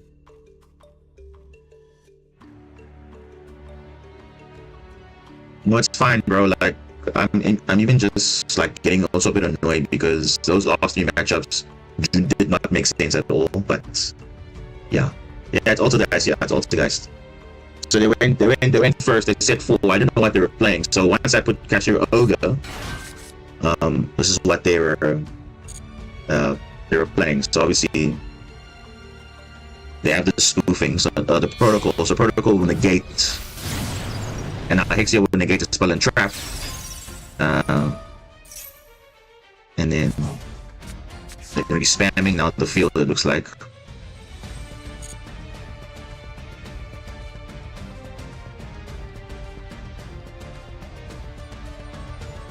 Speaker 1: No, it's fine, bro. Like, I'm even just like getting also a bit annoyed because those last 3 matchups did not make sense at all. But yeah, it's also the guys. Yeah, it's also the guys. So they went first. They set 4. I didn't know what they were playing. So once I put Catch Your Ogre, this is what they were playing. So obviously they have the spoofing, so the protocol. So protocol will negate, and Hexia will negate the spell and trap. And then they're gonna be spamming now the field, it looks like.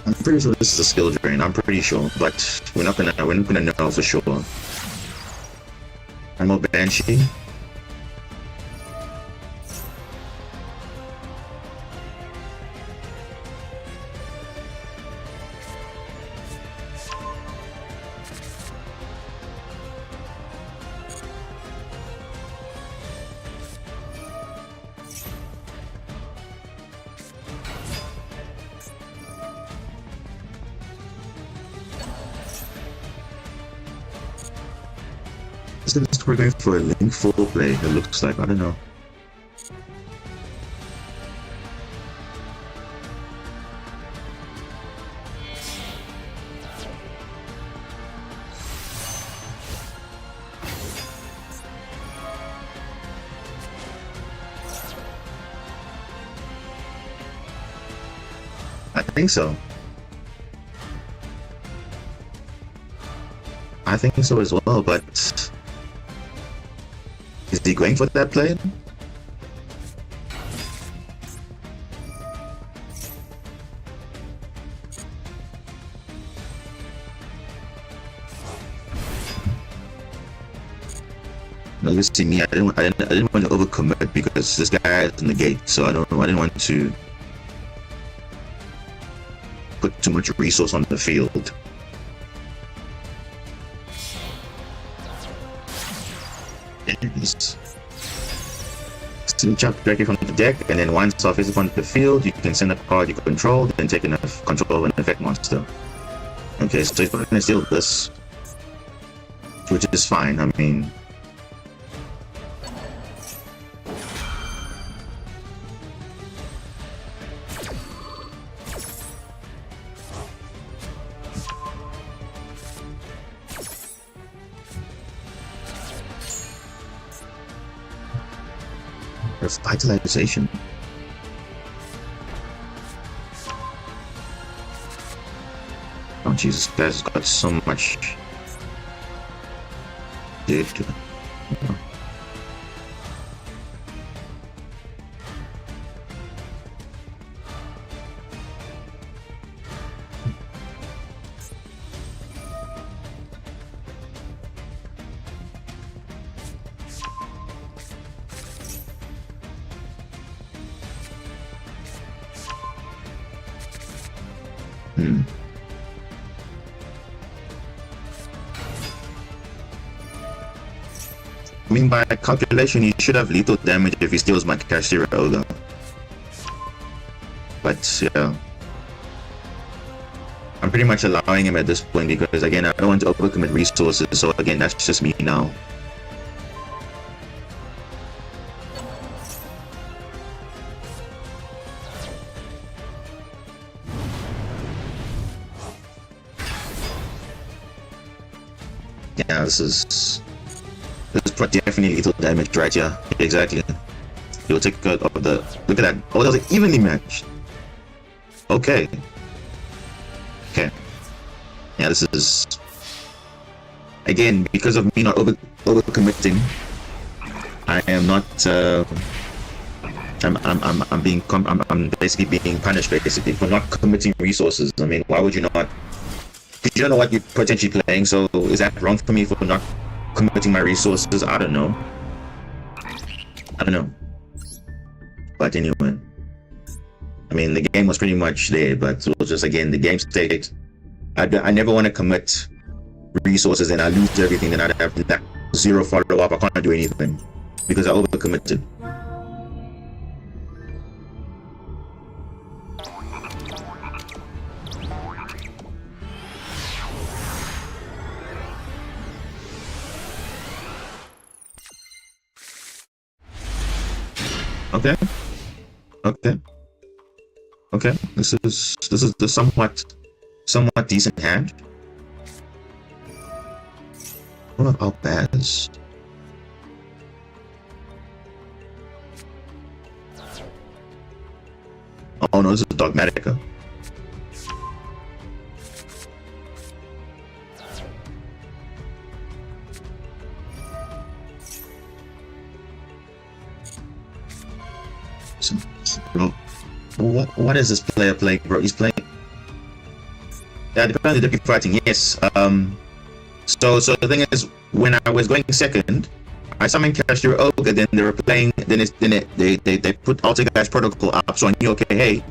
Speaker 1: I'm pretty sure this is a skill drain, I'm pretty sure, but we're not gonna know for sure. Animal Banshee. We're going for a link full play, it looks like. I don't know. I think so. I think so as well, but is he going for that play? No, you see me. I didn't want to overcommit because this guy is in the gate, so I didn't want to put too much resource on the field. Switch up directly from the deck, and then once off is on the field, you can send a card you control, then take enough control of an effect monster. Okay, so he's going to steal this, which is fine. I mean, revitalization. Oh Jesus, guy's got so much. Dude. Oh. I mean, by calculation, he should have lethal damage if he steals my Cashier Ogre. But yeah, I'm pretty much allowing him at this point because again, I don't want to overcommit resources. So again, that's just me now. Yeah, this is definitely lethal damage right here. Exactly. You'll take good of the. Look at that. Oh, that was evenly matched. Okay. Okay. Yeah, this is again because of me not overcommitting. I am not. I'm basically being punished basically for not committing resources. I mean, why would you not? You don't know what you're potentially playing, so is that wrong for me for not committing my resources? I don't know. But anyway, I mean, the game was pretty much there, but it was just again the game state. I never want to commit resources and I lose everything, then I'd have that zero follow up. I can't do anything because I overcommitted. Okay. This is the somewhat decent hand. What about Baz? Oh no, this is Dogmatica. Bro, what is this player playing, bro? He's playing. Yeah, depends on the deputy fighting. Yes. So the thing is, when I was going second, I summoned Cashier Ogre. Then they were playing. They put Alter Guys Protocol up. So I knew, okay, hey,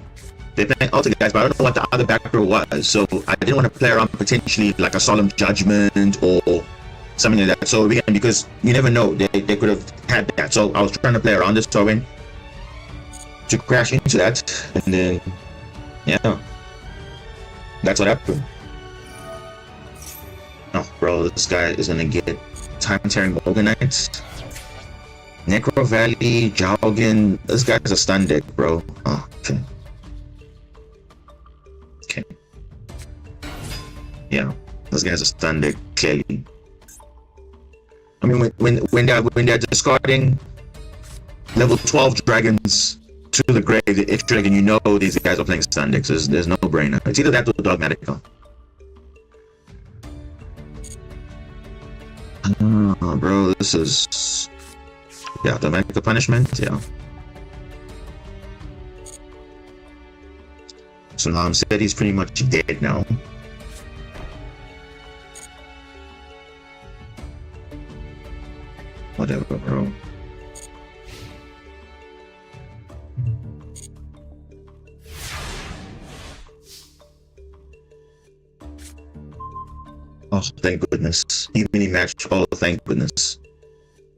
Speaker 1: they're playing Alter Guys, but I don't know what the other back row was. So I didn't want to play around potentially like a Solemn Judgment or something like that. So again, because you never know, they could have had that. So I was trying to play around this. So I went to crash into that, and then yeah, that's what happened. Oh, bro, this guy is gonna get time-tearing Morganites, Necro Valley, Jowgen. This guy's a stun deck, bro. Oh, okay. Okay. Yeah, this guy's a stun deck, clearly. I mean, when they're discarding level 12 dragons to the grave, the extra dragon, you know these guys are playing stun decks. There's no brainer. It's either that or Dogmatica. Oh, bro, this is... Yeah, Dogmatica Punishment, yeah. So now I'm said he's pretty much dead now. Whatever, bro. Oh, thank goodness. Evenly match. Oh, thank goodness.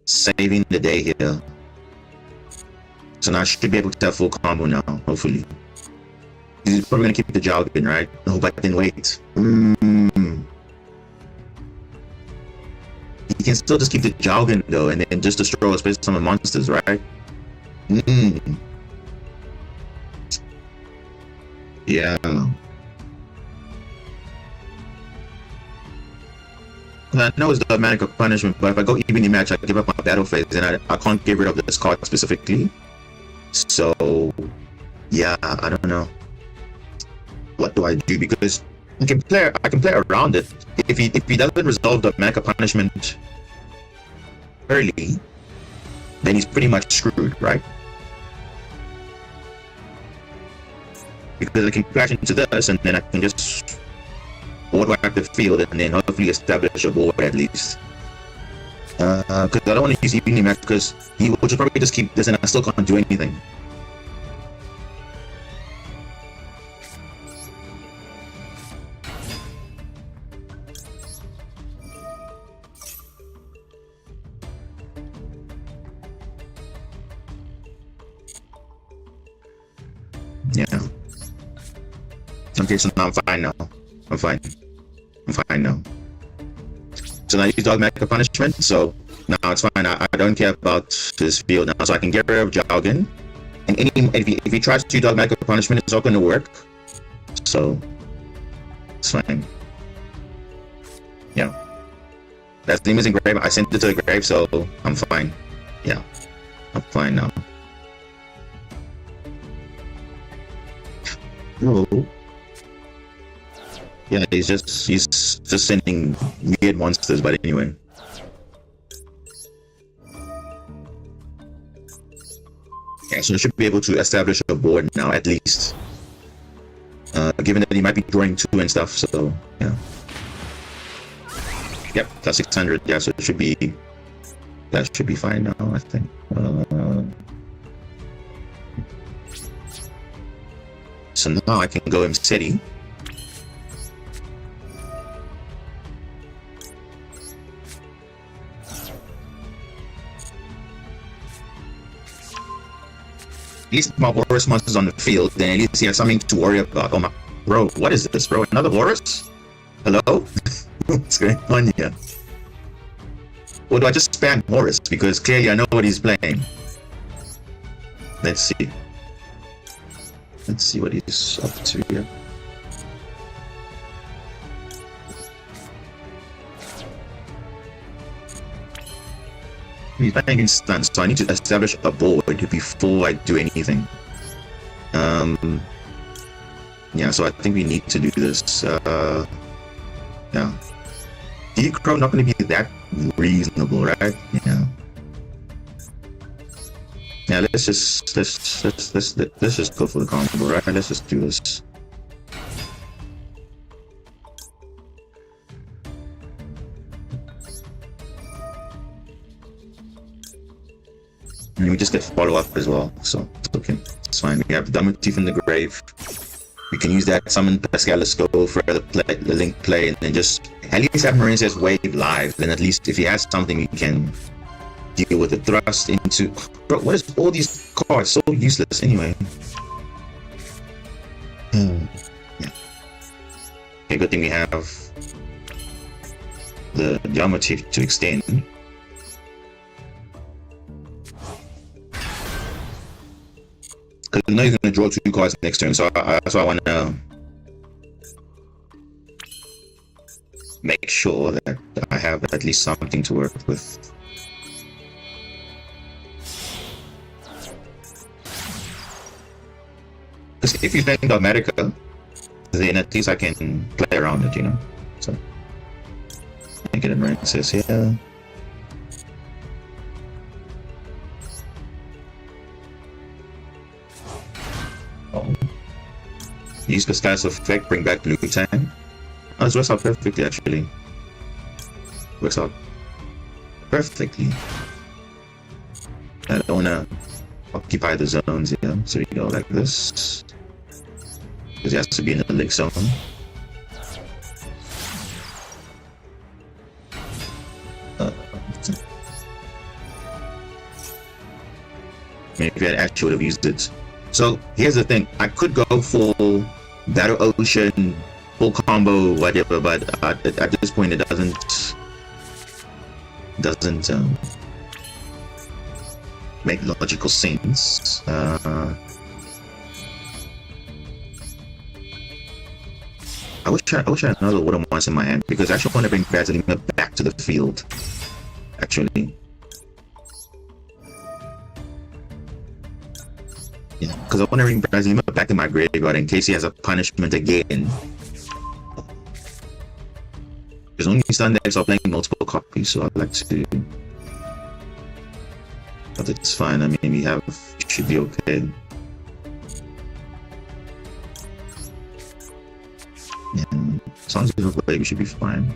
Speaker 1: Saving the day here. So now I should be able to have full combo now, hopefully. He's probably gonna keep the Jowgen, right? I hope I can wait. He can still just keep the Jowgen though, and then just destroy a space summon monsters, right? Yeah. I know it's the Dogmatica Punishment, but if I go evenly match, I give up my battle phase, and I can't get rid of this card specifically. So, yeah, I don't know. What do I do? Because I can play around it. If he doesn't resolve the Dogmatica Punishment early, then he's pretty much screwed, right? Because I can crash into this, and then I can just board wipe the field, and then hopefully establish a board at least. Because I don't want to use evenly match, because he will just probably just keep this, and I still can't do anything. Yeah. Okay, so now I'm fine now. I'm fine now. So now you Dogmatica Punishment, so now it's fine. I don't care about this field now, so I can get rid of Jowgen. And if he tries to do Dogmatica Punishment, it's not going to work. So it's fine. Yeah. That's the missing grave. I sent it to the grave, so I'm fine. Yeah. I'm fine now. Whoa. Yeah, he's just sending weird monsters, but anyway. Yeah, so I should be able to establish a board now, at least. Given that he might be drawing 2 and stuff, so yeah. Yep, that's 600. Yeah, so that should be fine now, I think. So now I can go City. At least my Horus monsters on the field, then at least he has something to worry about. Oh my, bro, what is this, bro? Another Horus? Hello? What's going on here? Or do I just spam Horus? Because clearly I know what he's playing. Let's see. Let's see what he's up to here. He's playing against stuns, so I need to establish a board before I do anything. Yeah, so I think we need to do this. Yeah. Decro not going to be that reasonable, right? Yeah. Yeah, let's just go for the combo, right? Let's just do this. And we just get follow-up as well, so it's okay. It's fine. We have Damati from the grave. We can use that summon Pascal-Lasco for the link play, and then just at least have Marincess wave live. Then at least if he has something, we can deal with the thrust into. Bro, what is all these cards so useless anyway? Yeah. Okay, good thing we have the Damati to extend. Because I know he's going to draw 2 cards next turn, so I want to make sure that I have at least something to work with. Because if you think Dogmatica, then at least I can play around it, you know? So, I get a Marincess here. Use the status effect, bring back Blue Tang. Oh, this works out perfectly actually. Works out perfectly. I don't wanna occupy the zones here, so we go like this. Because it has to be in the lake zone. Maybe I actually would have used it. So here's the thing, I could go full Battle Ocean, full combo, whatever, but at this point it doesn't make logical sense. I wish I had another Water Monster in my hand, because I actually want to bring Vaseline back to the field, actually. Yeah, because I want to bring Brazil back in my graveyard in case he has a punishment again. Because only Sundays are playing multiple copies, so I'd like to. But it's fine. I mean, it should be okay. And as long as we don't play, we should be fine.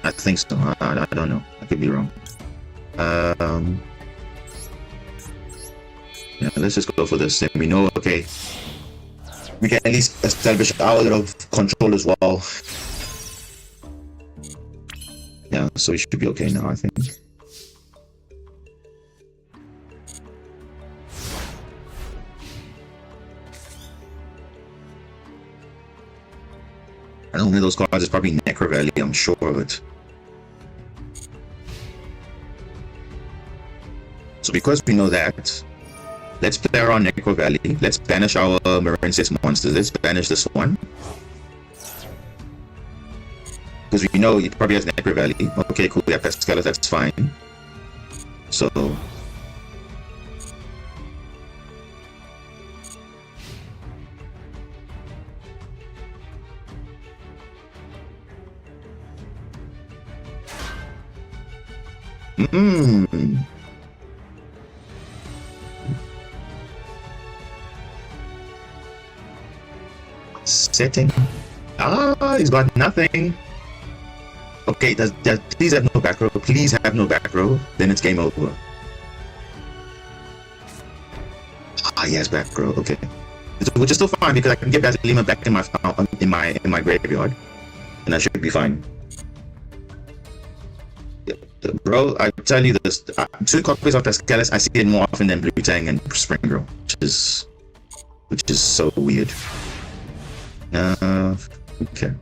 Speaker 1: I think so. I don't know. I could be wrong. Yeah, let's just go for this. Then we know, okay, we can at least establish our little control as well. Yeah, so it should be okay now, I think. I don't know, those cards is probably Necro Valley, I'm sure of it. So because we know that, let's play around Necro Valley. Let's banish our Marincess monsters. Let's banish this one. Because we know it probably has Necro Valley. Okay, cool. We have Pascalis, that's fine. So. Setting. Ah, he's got nothing. Okay, please have no back row. Please have no back row. Then it's game over. Ah, he has back row. Okay, which is still fine because I can get Basilima back in my graveyard, and I should be fine. Bro, I tell you this: 2 copies of Pascalis, I see it more often than Blue Tang and Spring Girl, which is so weird. Okay.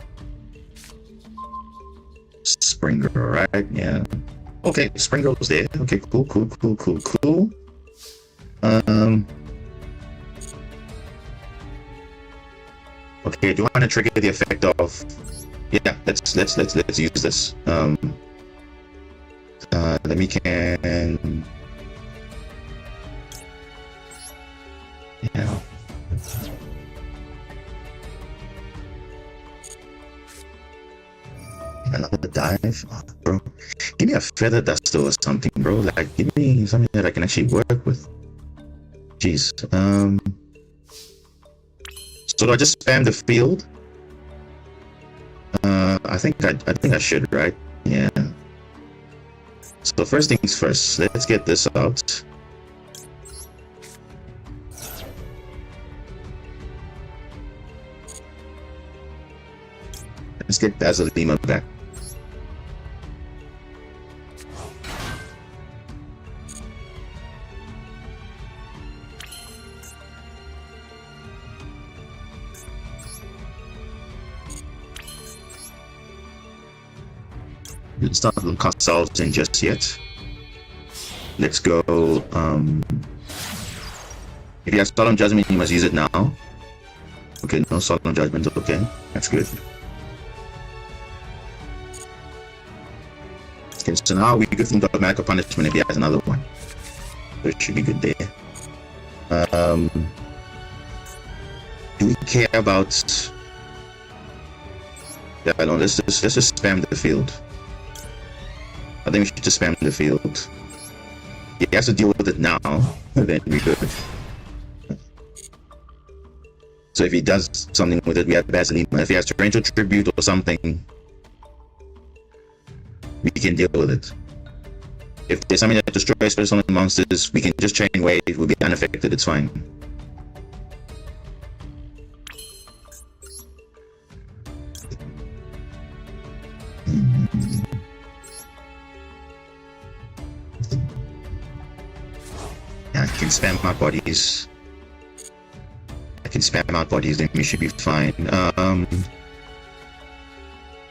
Speaker 1: Spring Girl, right? Yeah. Okay, Spring Girl was there. Okay, cool. Okay, do I want to trigger the effect of? Yeah, let's use this. Let me can. Yeah. Another dive, oh, bro. Give me a feather duster or something, bro. Like, give me something that I can actually work with. Jeez. So do I just spam the field? I think I should, right? Yeah. So first things first, let's get this out. Let's get Basilima back. Let's not cast ourselves in just yet. Let's go. If you have Solemn Judgment, you must use it now. Okay, no Solemn Judgment. Okay, that's good. Okay, so now we go from Dogmatic Punishment if he has another one. So it should be good there. Do we care about? Yeah, no. Let's just spam the field. I think we should just spam the field. He has to deal with it now, and then we could. So if he does something with it, we have Basilima. If he has Torrential Tribute or something, we can deal with it. If there's something that destroys personal monsters, we can just chain wave, we'll be unaffected, it's fine. Yeah, I can spam out bodies. I can spam out bodies, then we should be fine. I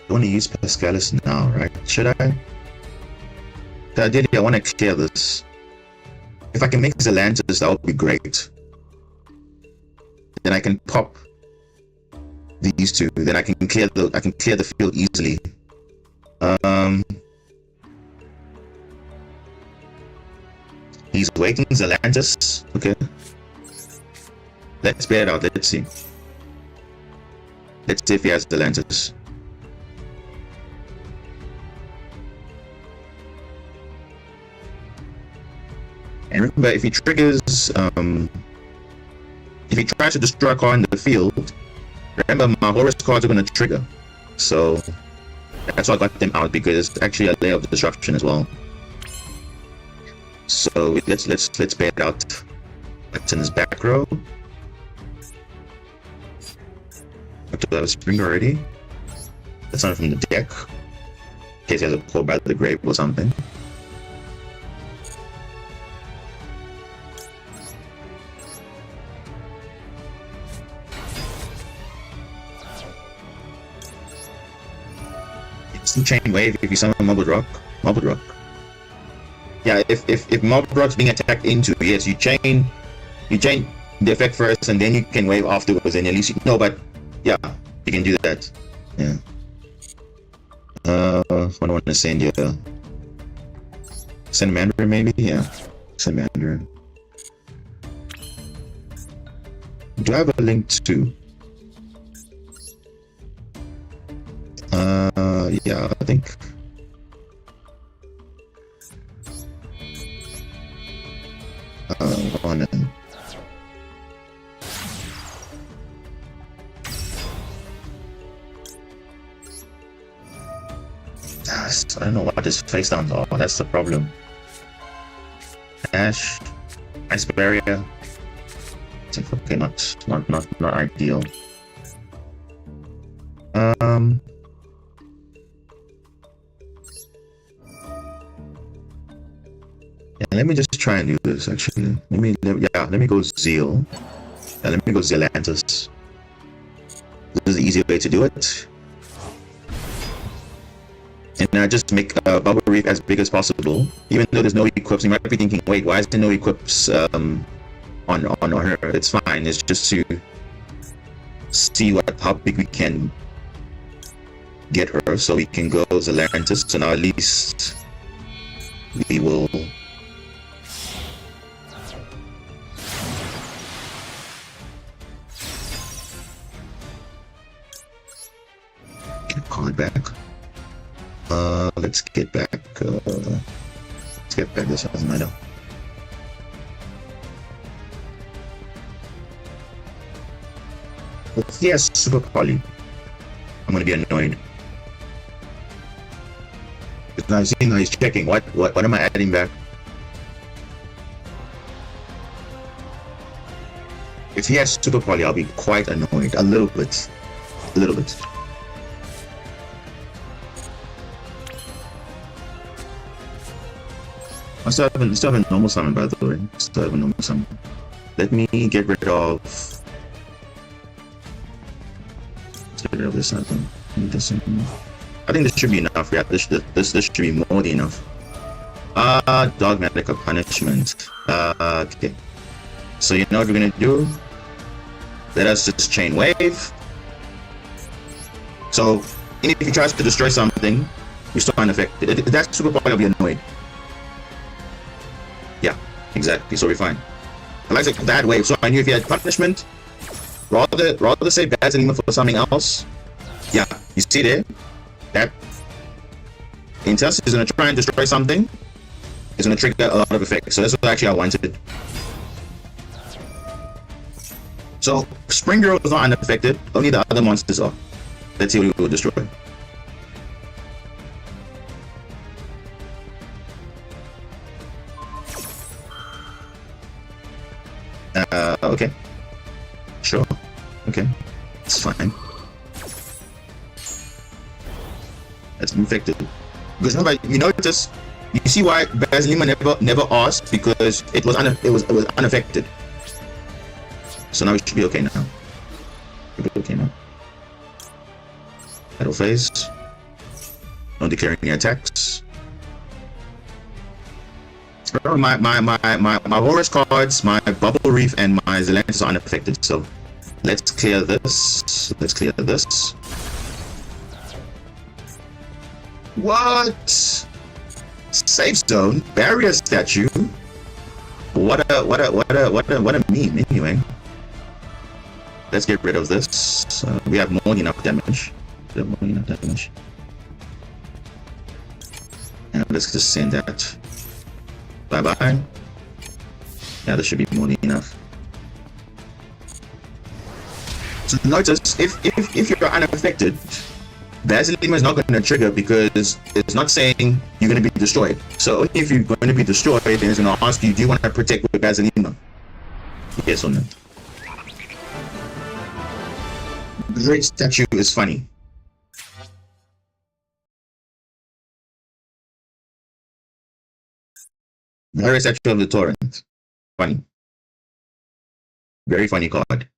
Speaker 1: want to use Pascalis now, right? Should I? Ideally, I want to clear this. If I can make Zelantis, that would be great. Then I can pop these two. Then I can clear the field easily. He's waiting Zelantis. Okay. Let's bear it out. Let's see. Let's see if he has Zelantis. And remember, if he triggers, if he tries to destroy a card in the field, remember my Horus cards are going to trigger. So that's why I got them out, because it's actually a layer of destruction as well. So let's bear it out. That's in his back row. Do I have a spring already? That's not from the deck. In case he has a pull by the grave or something. Chain wave if you summon Marbled Rock. Yeah, if Marbled Rock's being attacked into, yes, you chain the effect first and then you can wave afterwards, and at least you know, but yeah, you can do that. Yeah. What do I want to send you? Send Mandarin maybe? Yeah. Send Mandarin. Do I have a link to? Yeah, I think. On and. I don't know what this face downs are. That's the problem. Ash, Ice Barrier. Okay, not ideal. Yeah, let me just try and do this actually. Let me go Zeal. Yeah, let me go Zelantis. This is the easier way to do it. And I just make Bubble Reef as big as possible. Even though there's no equips, you might be thinking, wait, why is there no equips on her? It's fine. It's just to see how big we can get her, so we can go Zelantis. So now at least we will card back. Let's get back. Let's get back. This doesn't matter. If he has super poly, I'm gonna be annoyed. Because now seeing how he's checking. What am I adding back? If he has super poly, I'll be quite annoyed. A little bit. A little bit. I still have a normal summon, by the way. Still have a normal summon. Let me get rid of. Let's get rid of this. I think this should be enough. Yeah, this should be more than enough. Dogmatic punishment. Okay. So you know what we're gonna do? Let us just chain wave. So if he tries to destroy something, you're still unaffected. That's super power, I'll be annoyed. Yeah, exactly. So we're fine. I like that wave. So I knew if he had punishment, rather say bad anima for something else. Yeah, you see there? That Intense is gonna try and destroy something. It's gonna trigger a lot of effects. So that's what actually I wanted. So Spring Girl is not unaffected, only the other monsters are. Let's see what we will destroy. Okay. Sure. Okay. It's fine. That's infected. Because remember, you notice, you see why Basilima never asked, because it was unaffected. So now we should be okay now. Should be okay now. Battle phase. Not declaring any attacks. My Horus cards, my Bubble Reef, and my Zelantis are unaffected. So let's clear this. Let's clear this. What? Safe zone, barrier statue. What a meme. Anyway, let's get rid of this. We have more than enough damage. And let's just send that. Bye bye. Yeah, this should be more than enough. So notice, if you're unaffected, Basilima is not going to trigger, because it's not saying you're going to be destroyed. So if you're going to be destroyed, then it's going to ask you, do you want to protect with Basilima? Yes or no? The great statue is funny. The great statue of the torrent. Funny. Very funny card.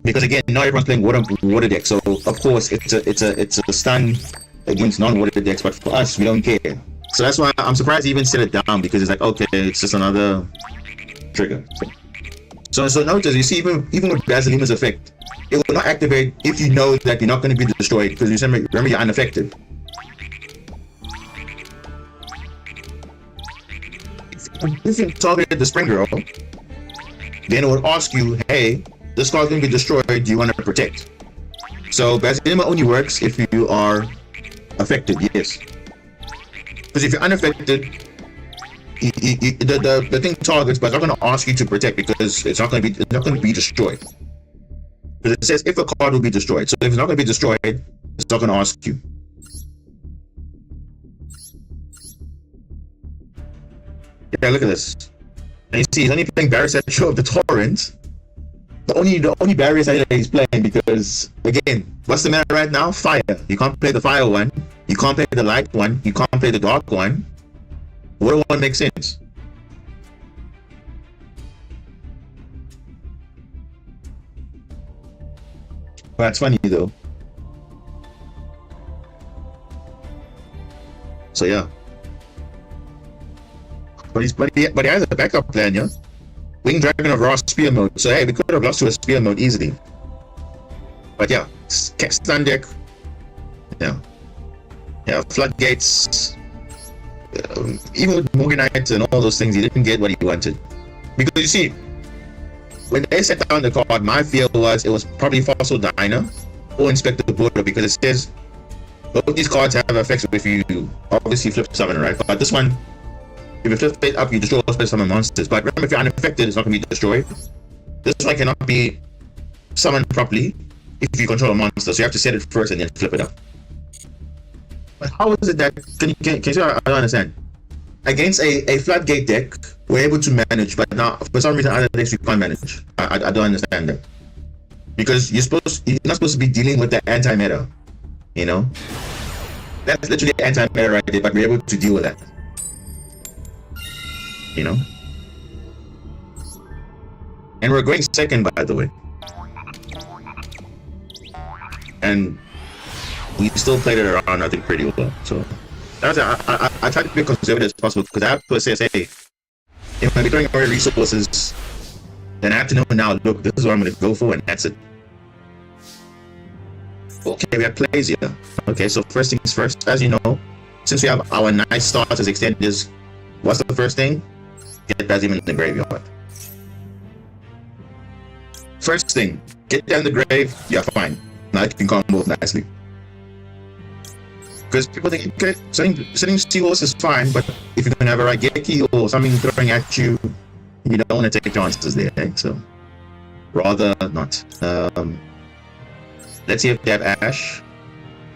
Speaker 1: Because again, not everyone's playing water deck, so of course it's a stun against non-water decks. But for us, we don't care. So that's why I'm surprised he even set it down, because it's like, okay, it's just another trigger. So notice, you see, even with Basilima's effect, it will not activate if you know that you're not going to be destroyed, because you remember you're unaffected. If you target the Spring Girl, then it will ask you, hey, this card's going to be destroyed, do you want to protect? So Basilima only works if you are affected, yes. Because if you're unaffected, the thing targets, but it's not going to ask you to protect, because it's not going to be destroyed. Because it says if a card will be destroyed. So if it's not going to be destroyed, it's not going to ask you. Yeah, look at this. And you see, he's only playing Marincess-Yu of the Torrent. The only barriers that he's playing, because again, what's the matter right now? Fire. You can't play the fire one. You can't play the light one. You can't play the dark one. What one makes sense? Well, that's funny though. So yeah. But he has a backup plan, yeah. Winged Dragon of Raw Spear mode. So hey, we could have lost to a Spear mode easily. But yeah, stun deck. Yeah, Floodgates. Even with Morganite and all those things, he didn't get what he wanted. Because you see, when they set down the card, my feel was it was probably Fossil Diner. or inspect the border, because it says both these cards have effects if you obviously flip summon, right? But this one, if you flip it up, you destroy all special summon monsters. But remember, if you're unaffected, it's not going to be destroyed. This one cannot be summoned properly if you control a monster, so you have to set it first and then flip it up. But how is it that, can you see, I don't understand. Against a floodgate deck, we're able to manage, but now for some reason other decks we can't manage. I don't understand that. Because you're not supposed to be dealing with the anti-meta, you know? That's literally anti-meta right there, but we're able to deal with that. You know? And we're going second, by the way. And we still played it around, I think, pretty well. So that's I try to be conservative as possible, because I have to say, if I'm throwing away resources, then I have to know now, look, this is what I'm going to go for, and that's it. Okay, we have plays here. Okay, so first things first, as you know, since we have our nice starters extenders, what's the first thing? Get Bazim in the graveyard. First thing, get down the grave, you're fine. Now you can combo nicely. Because people think, okay, setting Seahorse is fine, but if you're going to have a Raigeki or something throwing at you, you don't want to take chances there, right? So rather not. Let's see if they have Ash,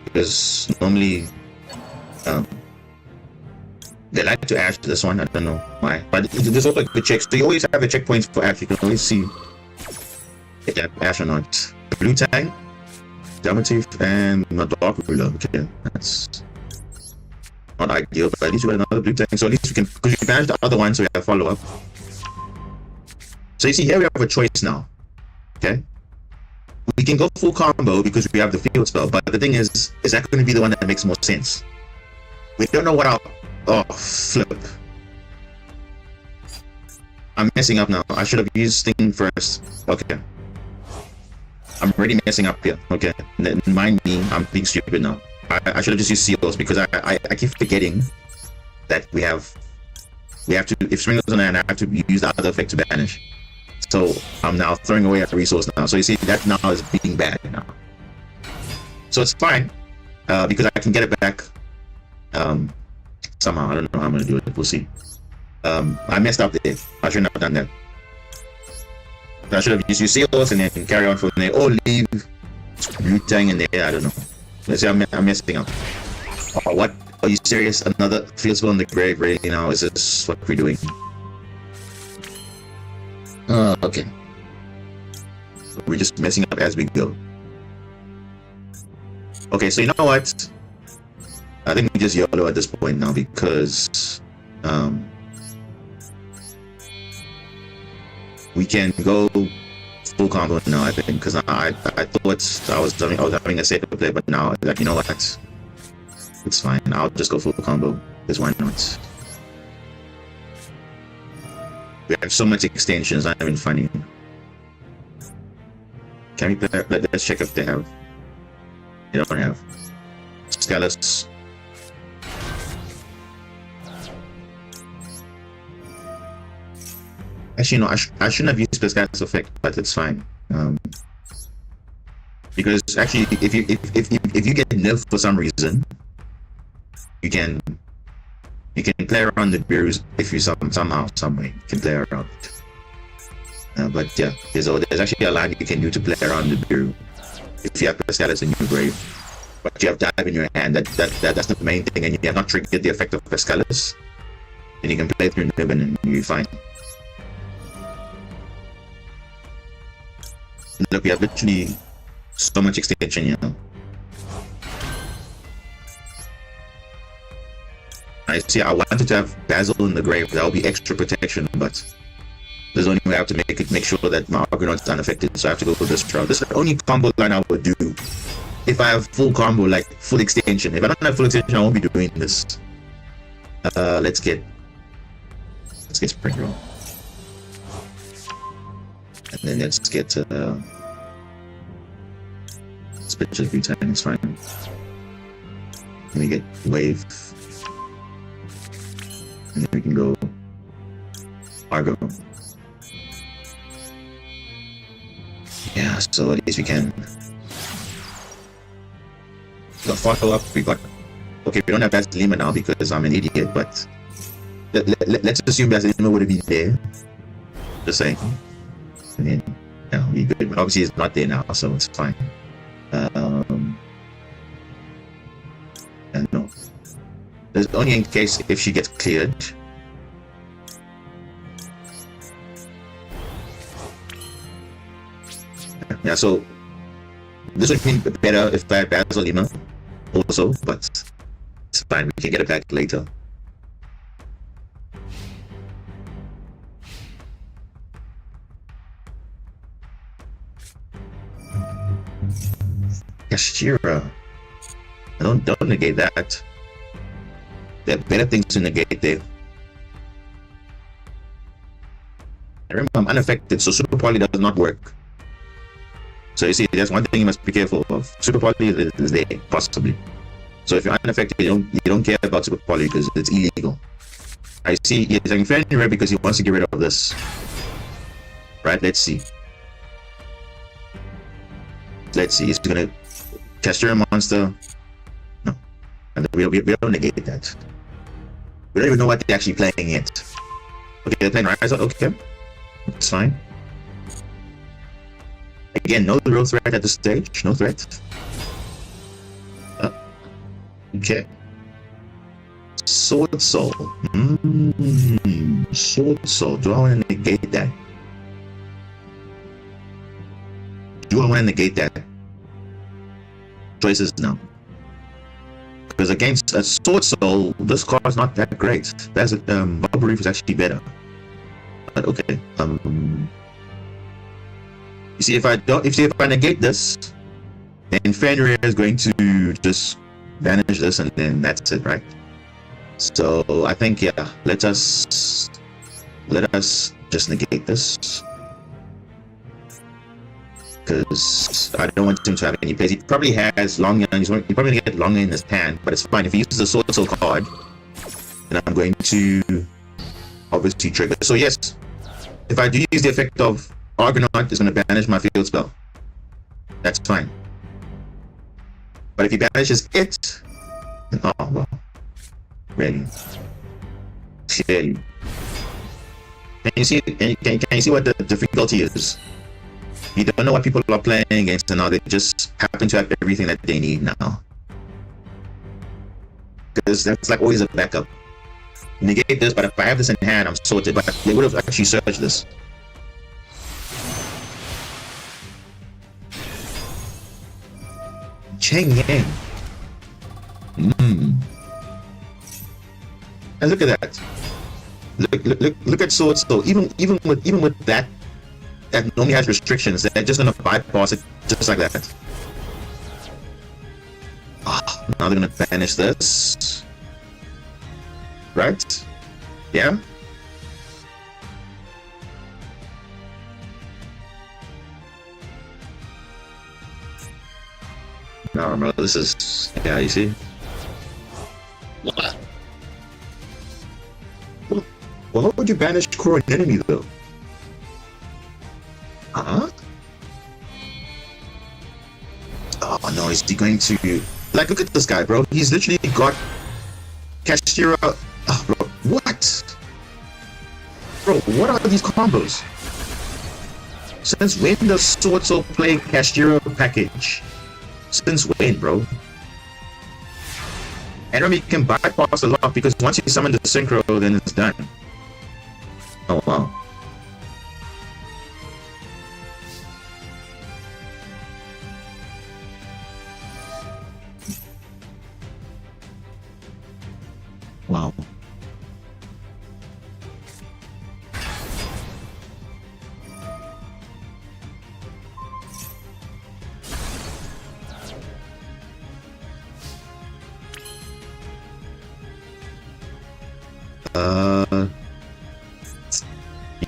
Speaker 1: because normally they like to Ash this one, I don't know why. But there's also good checks, so you always have a checkpoint for Ash, you can always see if they have Ash or not. Blue Tang, Diamond Teeth, and not Dark Ruler. Okay, that's not ideal, but at least we got another Blue Tang, so at least we can, because we managed the other one, so we have follow up. So you see here we have a choice now. Okay, we can go full combo because we have the field spell, but the thing is that going to be the one that makes more sense? We don't know what our... Oh, flip. I'm messing up now. I should have used thing first. Okay. I'm already messing up here. Okay. Mind me, I'm being stupid now. I should have just used seals, because I keep forgetting that we have to, if spring goes on and I have to use the other effect to banish. So I'm now throwing away a resource now. So you see that now is being bad now. So it's fine, because I can get it back somehow. I don't know how I'm gonna do it. We'll see. I messed up there. I shouldn't have done that. I should have used seals and then carry on from there, or leave Blue Tang in there. I don't know. Let's see, I'm messing up. Oh, what? Are you serious? Another field spell in the grave right now? Is this what we're doing? Okay. We're just messing up as we go. Okay, so you know what? I think we just YOLO at this point now, because we can go full combo now, I think, because I thought I was having a safer play, but now, like, you know what? It's fine. I'll just go full combo, because why not? We have so much extension, it's not even funny. Can we play? Let's check if they have. They don't have. Scalus. Actually, no, I shouldn't have used the Scalus effect, but it's fine. Because actually, if you get nerfed for some reason, you can play around the Beerus if you somehow, some way, you can play around it. But yeah, there's actually a line you can do to play around the Beeru if you have Pescalus in your grave. But you have Dive in your hand, that's the main thing, and you have not triggered the effect of Pescalus, then you can play through Nibbin and you'll be fine. Look, we have literally so much extension, you know. I see, I wanted to have Basil in the grave, that would be extra protection, but there's only way I have to make sure that my Argonaut's unaffected, so I have to go for this route. This is the only combo line I would do if I have full combo, like full extension. If I don't have full extension, I won't be doing this. Let's get Spring Roll. And then let's get Spiritual Butane, it's fine. Let me get Wave. And then we can go Argo. Yeah, so at least we can the follow-up, we got... Okay, we don't have Vasilima now because I'm an idiot, but... Let's assume Vasilima would have been there. Just saying. I mean, yeah, we good. Obviously, it's not there now, so it's fine. And no. There's only in case if she gets cleared. Yeah, so this would be better if I had Vasilima also, but it's fine, we can get it back later. Yashira. Don't negate that. There are better things to negate there. And remember, I'm unaffected, so Super Poly does not work. So you see, that's one thing you must be careful of. Super Poly is there, possibly. So if you're unaffected, you don't care about Super Poly because it's illegal. I see he's having Fenrir because he wants to get rid of this. Right, let's see. Let's see, he's gonna cast your monster. No. And we don't negate that. We don't even know what they're actually playing yet. Okay, they're playing Rise Out, okay. It's fine. Again, no real threat at this stage, no threat. Okay. Sword Soul. Sword Soul. Do I want to negate that? Do I want to negate that? Choices now. Because against a Sword Soul, this card is not that great. That's Bubble Reef is actually better. But okay. You see, if I negate this, then Fenrir is going to just banish this, and then that's it, right? So I think, yeah, let us just negate this, because I don't want him to have any plays. He probably has Long Young. He's probably gonna get Long in his hand, but it's fine. If he uses the Sword Soul card, then I'm going to obviously trigger. So yes, if I do use the effect of Argonaut, it's going to banish my field spell. That's fine. But if he banishes it, then, oh well, really, clearly. Can you see? Can you see what the difficulty is? You don't know what people are playing against, and now they just happen to have everything that they need now. Because that's like always a backup. Negate this, but if I have this in hand, I'm sorted. But they would have actually searched this. Cheng Yang. And look at that. Look at Sword Soul. Even with that normally has restrictions, they're just gonna bypass it just like that. Oh, now they're gonna banish this. Right? Yeah? No, bro, this is... Yeah, you see? What? Well, how would you banish core an enemy, though? Huh? Oh, no, is he going to... Like, look at this guy, bro. He's literally got... Kashira... Oh, bro, what? Bro, what are these combos? Since when does Sword Soul play Kashira package? Since when, bro? And remember, you can bypass a lot because once you summon the synchro, then it's done. Oh wow. Wow.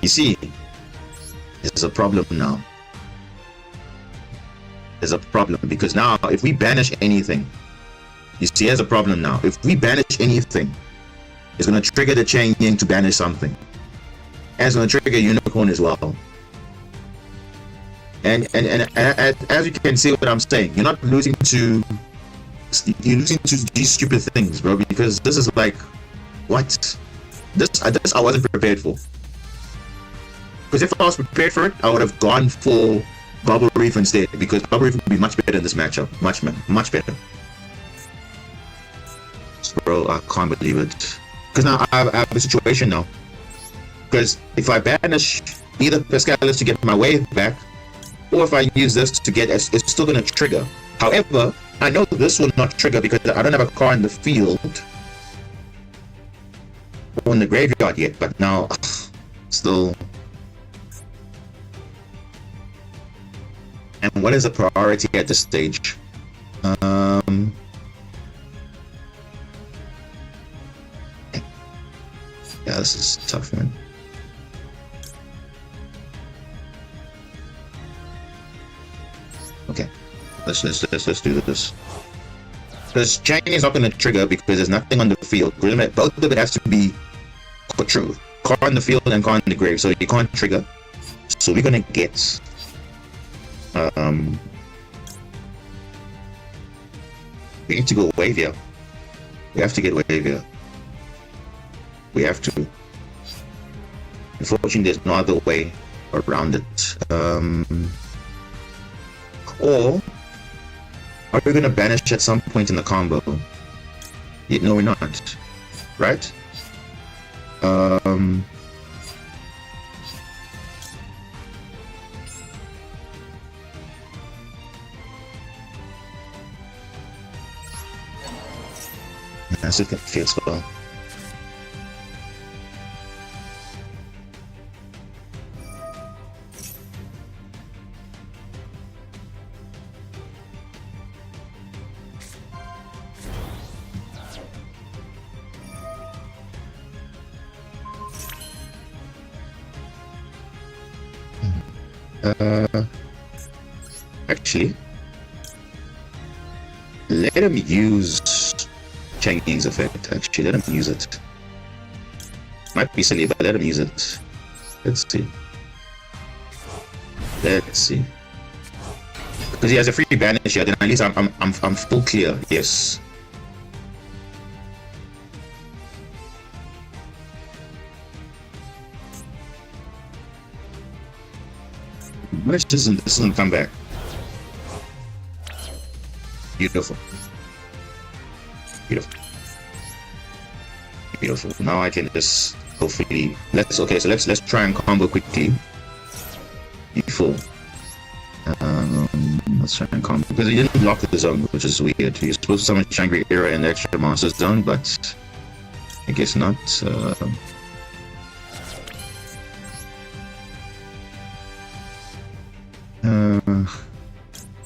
Speaker 1: You see, there's a problem now. There's a problem because now if we banish anything, you see, there's a problem now. If we banish anything, it's going to trigger the Cheng Yang to banish something. And it's going to trigger Unicorn as well. And as you can see what I'm saying, you're not losing to you're losing to these stupid things, bro. Because this is like, what? This I wasn't prepared for. Because if I was prepared for it, I would have gone for Bubble Reef instead. Because Bubble Reef would be much better in this matchup. Much better. Bro, I can't believe it. Because now I have a situation now. Because if I banish either Pescalis to get my wave back, or if I use this to get, it's still going to trigger. However, I know this will not trigger because I don't have a car in the field or in the graveyard yet. But now, still. And what is the priority at this stage? Yeah, this is tough, man. Okay, let's do this. Because chain is not going to trigger because there's nothing on the field. Remember, both of it has to be true. Car in the field and car in the grave, so you can't trigger. So we're going to get we need to go wave here. We have to get wave here. We have to. Unfortunately, there's no other way around it. Or are we going to banish at some point in the combo? Yeah, no, we're not. Right? That's it. Feels well. Actually, let him use Chang's effect. Actually, let him use it. Might be silly, but let him use it. Let's see. Let's see. Because he has a free banish here, then at least I'm full clear. Yes. This doesn't come back. Beautiful. Beautiful. Beautiful. Now I can just hopefully let's try and combo quickly before let's try and combo because he didn't lock the zone, which is weird. He was supposed to summon Shangri-La in the extra monster zone, but I guess not.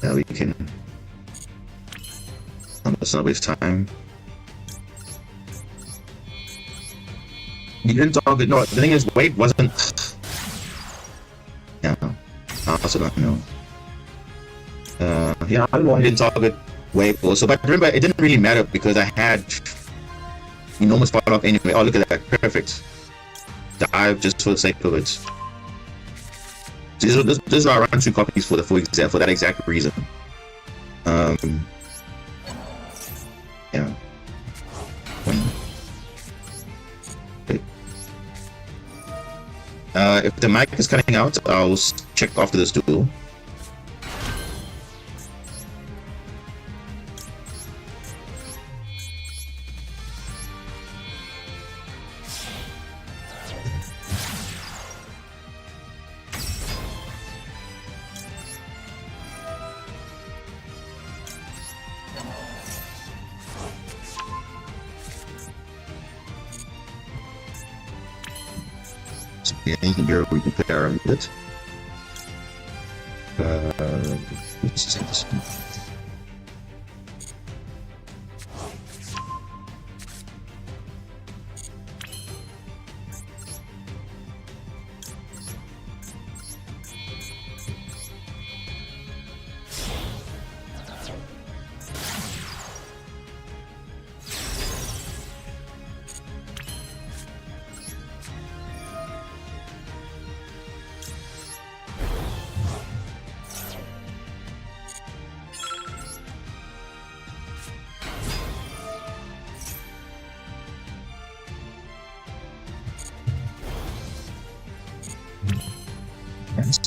Speaker 1: Yeah, we can. Let's not waste time. You didn't target. No, the thing is, wave wasn't. Yeah, I also don't know. Yeah, I don't know. I didn't target wave also, but remember, it didn't really matter because I had enormous part off anyway. Oh, look at that! Perfect. Dive just for the sake of it. This is why I run 2 copies for the full exam for that exact reason. Yeah. Okay. If the mic is cutting out, I'll check after this duel. Anything here we can play around with it. Let's take this one.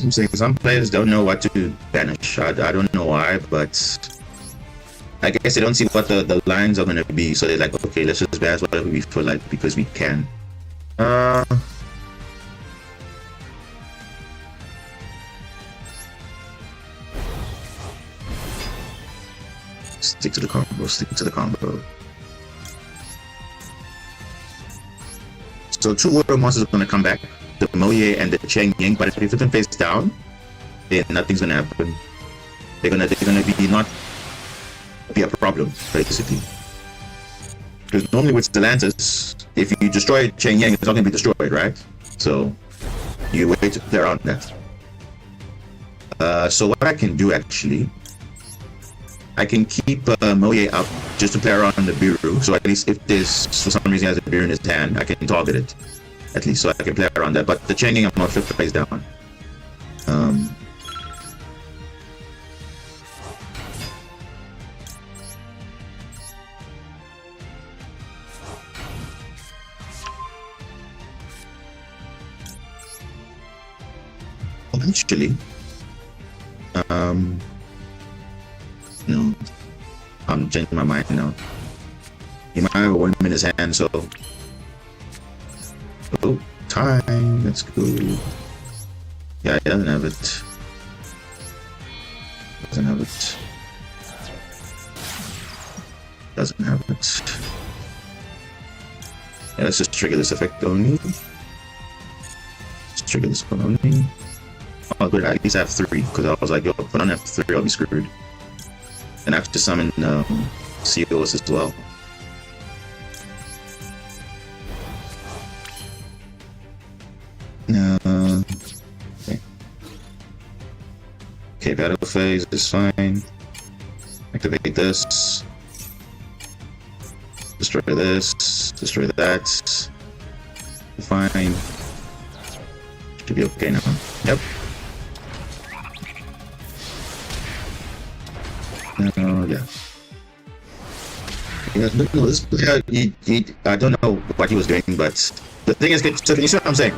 Speaker 1: I'm saying some players don't know what to banish. I don't know why, but I guess they don't see what the lines are going to be. So they're like, okay, let's just banish whatever we feel like because we can. Stick to the combo, stick to the combo. So 2 water monsters are going to come back, the Moye and the Cheng Ying, but if you put them face down, then nothing's going to happen. They're gonna be not be a problem, basically. Because normally with Stellantis, if you destroy Cheng Yang, it's not going to be destroyed, right? So you wait to play around that. So what I can do actually, I can keep Moye up just to play around the Biru. So at least if this for some reason has a Biru in his hand, I can target it. At least so I can play around that. But the Cheng Yang, I'm gonna flip the face down. Eventually, no, I'm changing my mind now. He might have a 1 minute hand, so oh, time. Let's go. Yeah, he doesn't have it. Doesn't have it. Doesn't have it. Yeah, let's just trigger this effect only. Let's trigger this one only. Oh, good. At least I have 3 because I was like, yo, if I don't have 3, I'll be screwed. And I have to summon COs as well. Okay. Okay, battle phase is fine. Activate this. Destroy this. Destroy that. Fine. Should be okay now. Yep. Yeah. No, this player, I don't know what he was doing, but the thing is, so can you see what I'm saying?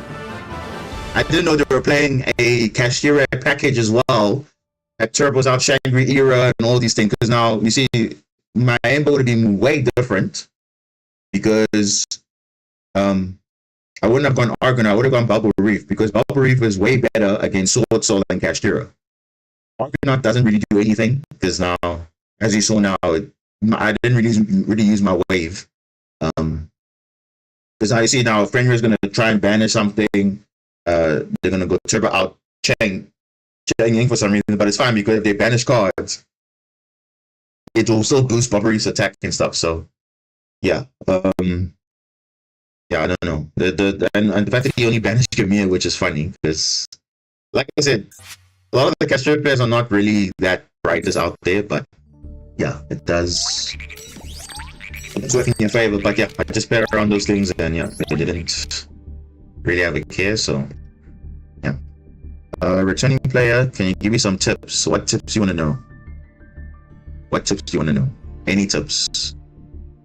Speaker 1: I didn't know they were playing a Kashtira package as well at Turbo's Out Shangri era and all these things, because now, you see, my aim would have been way different, because I wouldn't have gone Argon, I would have gone Bubble Reef, because Bubble Reef is way better against Sword Soul than Kashtira. Argonaut doesn't really do anything, because now, as you saw now, I didn't really use my wave. Because I see now, Fenrir is going to try and banish something. They're going to go Turbo Out Cheng Ying for some reason, but it's fine because if they banish cards, it will still boost Bubbery's attack and stuff. So, yeah. Yeah, I don't know. And the fact that he only banished Gamia, which is funny, because, like I said, a lot of the Castro players are not really that brightest out there, but yeah, it does. It's working in your favor, but yeah, I just play around those things and yeah, they didn't really have a care, so yeah. Returning player, can you give me some tips? What tips do you want to know? What tips do you want to know? Any tips?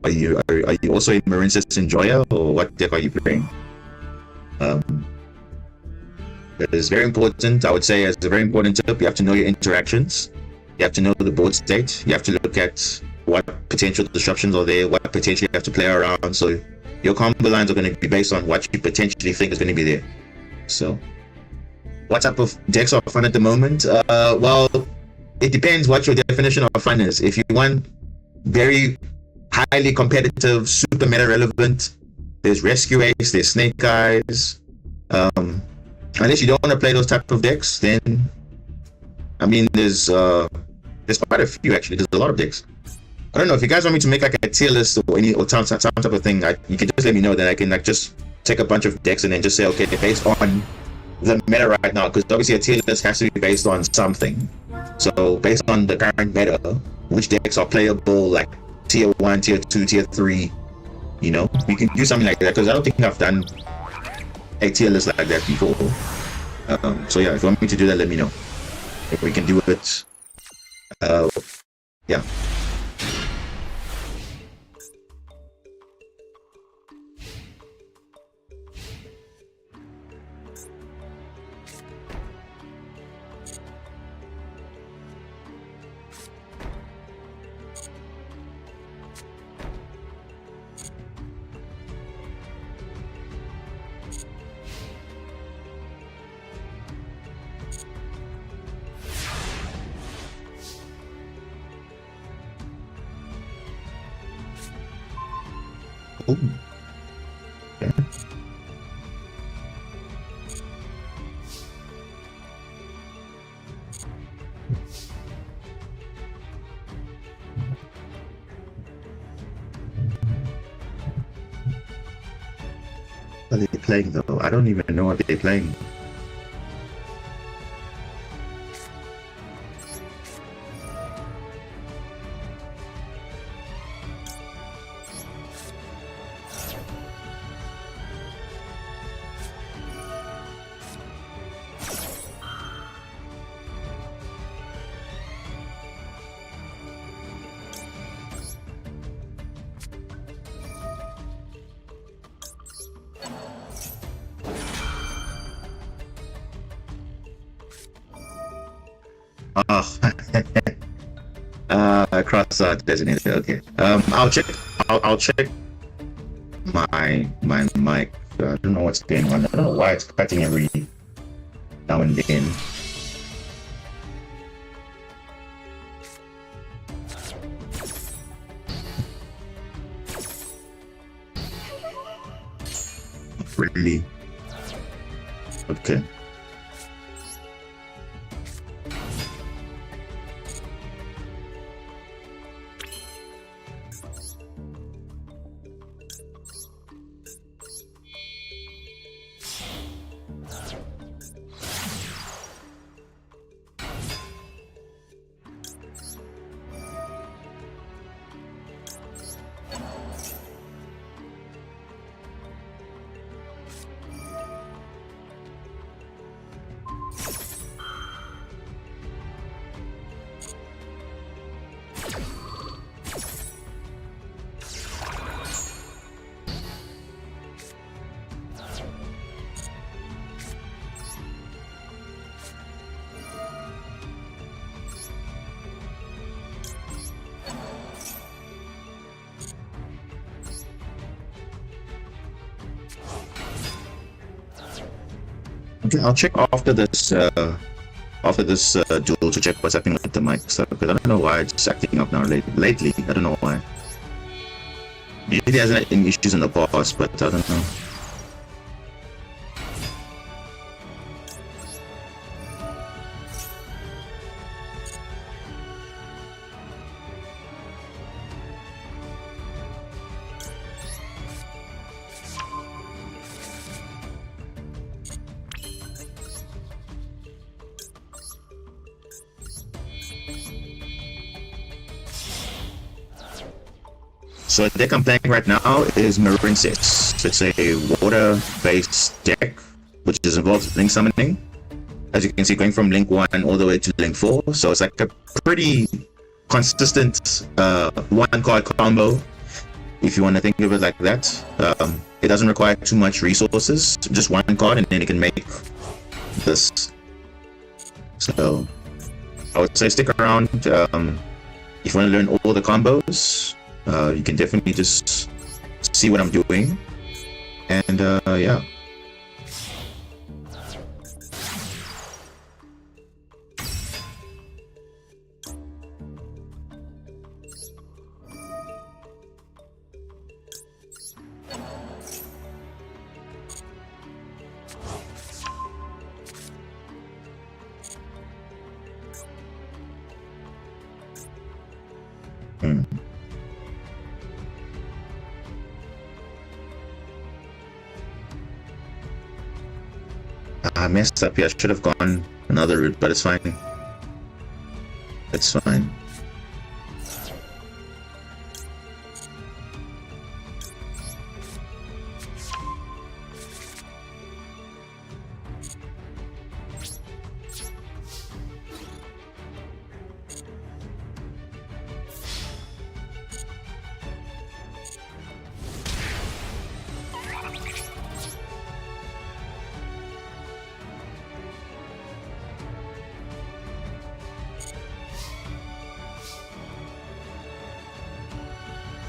Speaker 1: Are you also a Marincess-Yu, or what deck are you playing? That is very important. I would say as a very important tip, you have to know your interactions. You have to know the board state. You have to look at what potential disruptions are there, what potentially you have to play around. So your combo lines are going to be based on what you potentially think is going to be there. So what type of decks are fun at the moment? Well, it depends what your definition of fun is. If you want very highly competitive, super meta relevant, there's Rescue Ace, there's Snake Eyes. Unless you don't want to play those type of decks, then I mean there's quite a few actually. There's a lot of decks. I don't know if you guys want me to make like a tier list or some type of thing. You can just let me know, then I can like just take a bunch of decks and then just say, okay, based on the meta right now, because obviously a tier list has to be based on something. So based on the current meta, which decks are playable, like tier 1, tier 2, tier 3, you know, we can do something like that, because I don't think I've done a tier list like that before. So yeah, if you want me to do that, let me know. If we can do it. Yeah. Ooh. Yeah. What are they playing though? I don't even know what they're playing. Oh, cross designated. Okay. I'll check. I'll check my mic. I don't know what's going on. I don't know why it's cutting every now and then. Really? Okay. Okay, I'll check after this duel to check what's happening with the mic stuff, because I don't know why it's acting up now lately. I don't know why. Maybe it hasn't had any issues in the past, but I don't know. So the deck I'm playing right now is Marincess. It's a water-based deck, which is involved with link summoning. As you can see, going from link 1 all the way to link 4. So it's like a pretty consistent one-card combo, if you want to think of it like that. It doesn't require too much resources, just one card, and then you can make this. So I would say stick around. If you want to learn all the combos, you can definitely just see what I'm doing, and yeah. I messed up here. I should have gone another route, but it's fine. It's fine.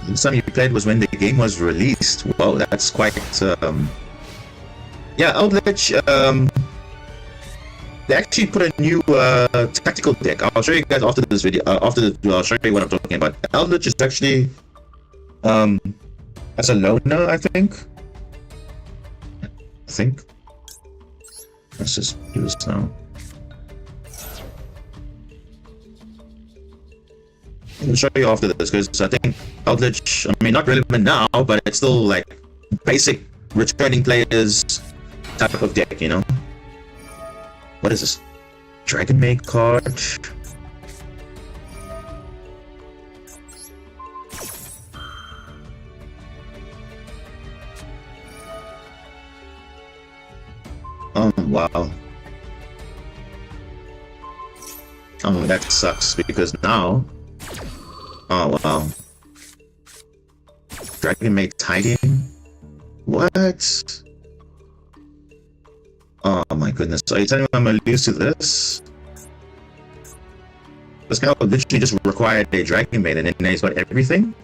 Speaker 1: The time you played was when the game was released. Wow, that's quite yeah. Outlet they actually put a new tactical deck. I'll show you guys after this video. After the I'll show you what I'm talking about. Outlet is actually as a loner, I think. Let's just do this now. I'll show you after this because I think Eldritch, I mean, not relevant now, but it's still like basic returning players type of deck, you know? What is this? Dragon Maid card? Oh, wow. Oh, that sucks because now... Oh, wow. Dragon Maid Titan? What? Oh my goodness. Are you telling me I'm gonna lose to this? This guy literally just required a Dragon Maid and then he's got everything?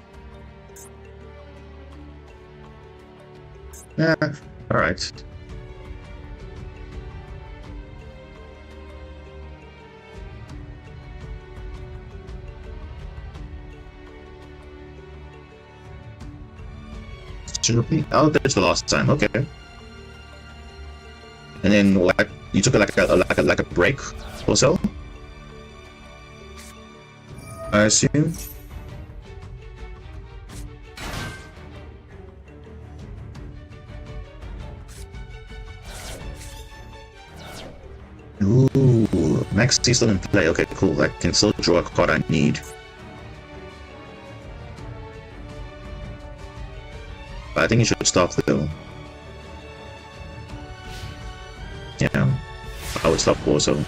Speaker 1: Yeah, alright. Oh, that's the last time. Okay. And then what? You took like a break or so? I assume. Ooh, Max is still in play. Okay, cool. I can still draw a card I need. I think you should stop though. Yeah, I would stop also.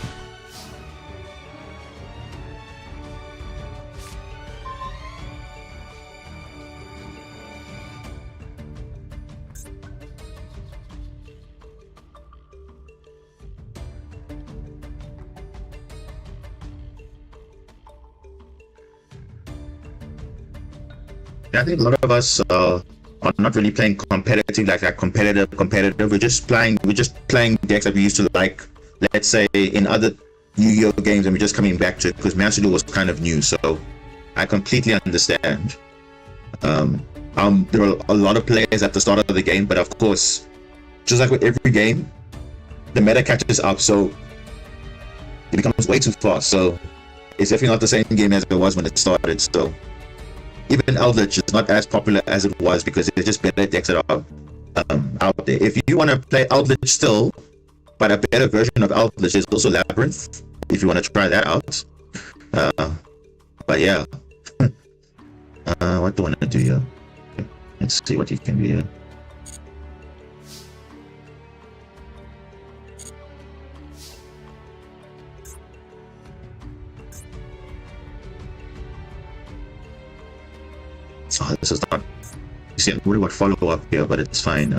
Speaker 1: I think a lot of us are not really playing competitive like that. Competitive. We're just playing decks that we used to like. Let's say in other Yu-Gi-Oh games, and we're just coming back to it because Marincess-Yu was kind of new. So I completely understand. There were a lot of players at the start of the game, but of course, just like with every game, the meta catches up, so it becomes way too fast. So it's definitely not the same game as it was when it started. So even Eldritch is not as popular as it was because there's just better decks that are out there. If you want to play Eldritch still, but a better version of Eldritch is also Labyrinth, if you want to try that out. But yeah. What do I want to do here? Let's see what you can do here. Oh, this is not... You see, I'm worried about follow-up here, but it's fine.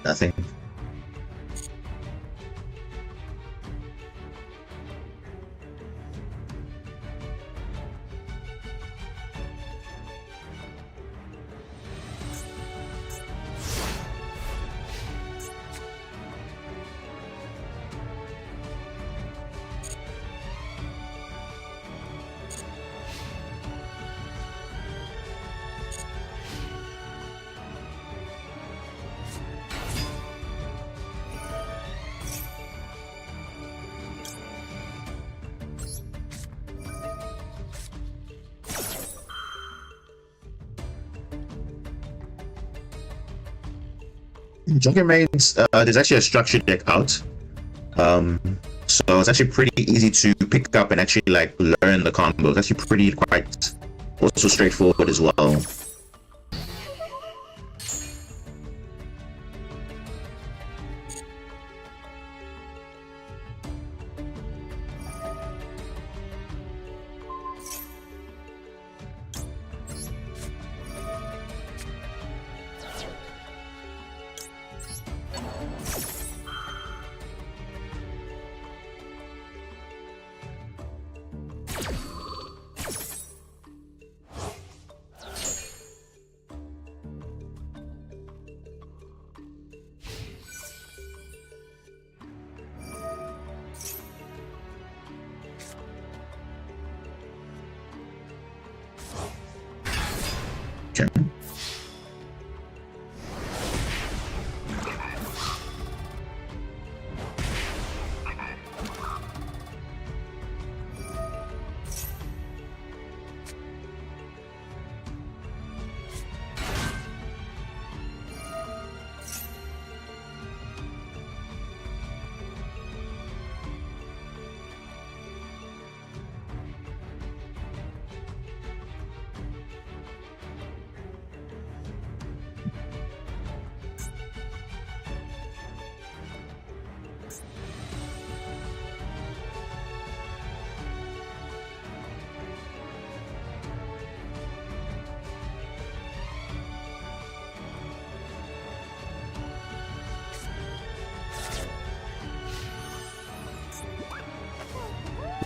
Speaker 1: Nothing. Dragon Maids, there's actually a structure deck out. So it's actually pretty easy to pick up and actually like learn the combo. It's actually pretty quite also straightforward as well.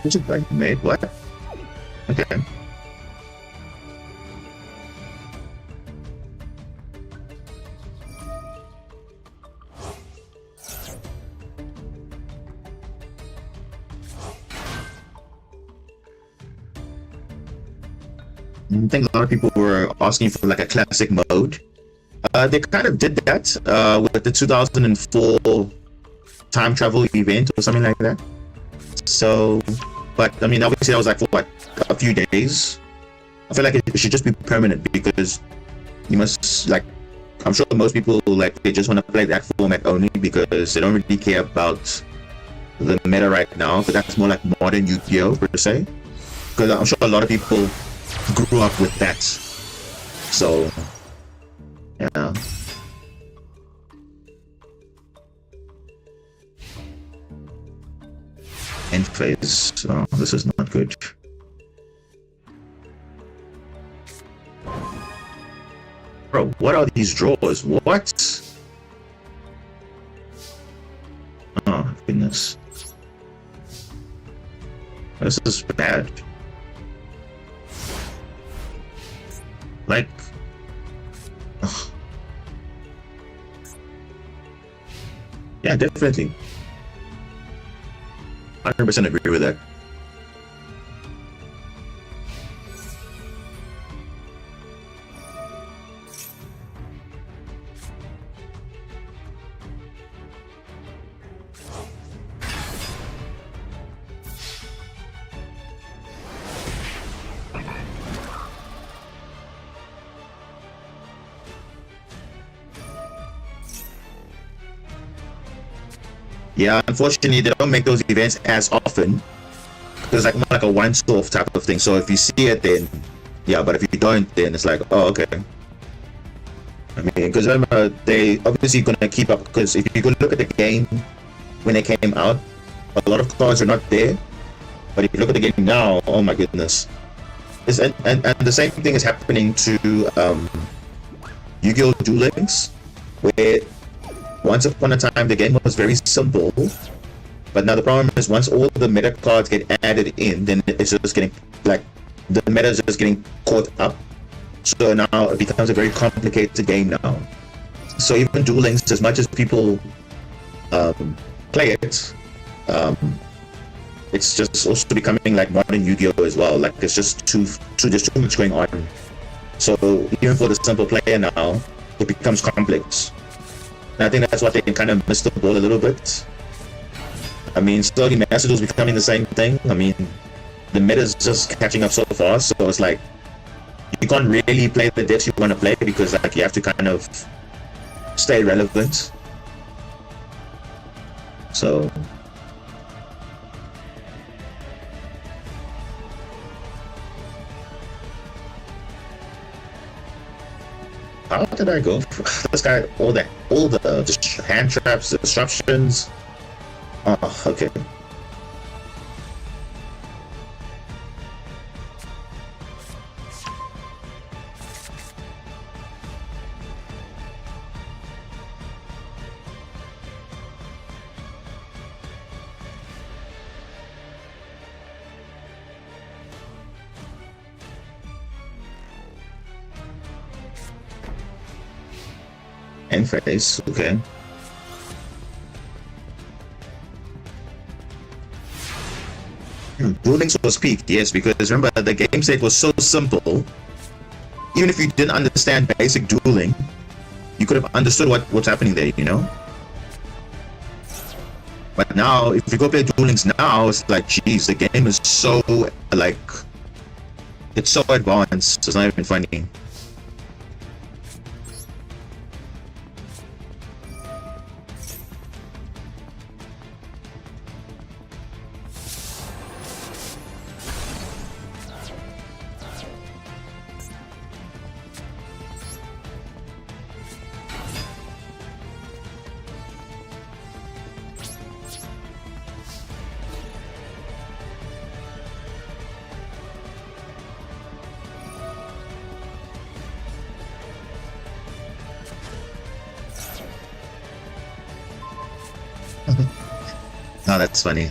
Speaker 1: Is it like made? What? Okay. I think a lot of people were asking for like a classic mode. They kind of did that with the 2004 time travel event or something like that. So, but I mean, obviously that was like for what, a few days. I feel like it should just be permanent because you must like. I'm sure most people like they just want to play that format only because they don't really care about the meta right now. Because that's more like modern Yu-Gi-Oh per se. Because I'm sure a lot of people grew up with that. So, yeah. End phase. Oh, this is not good. Bro, what are these drawers? What? Oh, goodness. This is bad. Like... Ugh. Yeah, definitely. 100% agree with that. Yeah, unfortunately, they don't make those events as often. It's like more like a once-off type of thing. So if you see it, then yeah. But if you don't, then it's like, oh, okay. I mean, because remember, they obviously gonna keep up. Because if you go look at the game when it came out, a lot of cards are not there. But if you look at the game now, oh my goodness, and the same thing is happening to Yu-Gi-Oh! Duel Links, where once upon a time the game was very simple, but now the problem is once all the meta cards get added in, then it's just getting like the meta is just getting caught up. So now it becomes a very complicated game now. So even Duel Links, as much as people play it, it's just also becoming like modern Yu-Gi-Oh! As well. Like it's just there's too much going on. So even for the simple player now, it becomes complex. And I think that's what they kind of missed the ball a little bit. I mean, slowly Master Duel's becoming the same thing. I mean, the meta's just catching up so fast, so it's like you can't really play the decks you want to play because like you have to kind of stay relevant. So how did I go? This guy, all the hand traps, the disruptions. Oh, okay. End phase, okay. Duel Links was peaked, yes, because remember the game state was so simple. Even if you didn't understand basic dueling, you could have understood what's happening there, you know. But now, if you go play Duel Links now, it's like, geez, the game is so like, it's so advanced. It's not even funny. Oh, that's funny.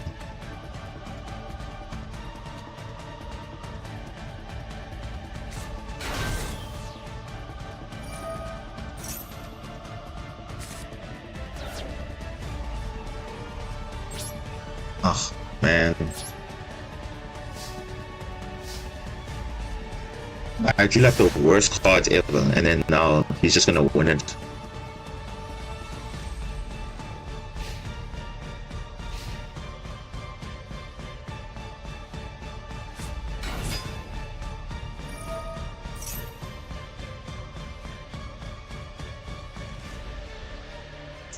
Speaker 1: Man. I drew like the worst cards ever, and then now he's just gonna win it.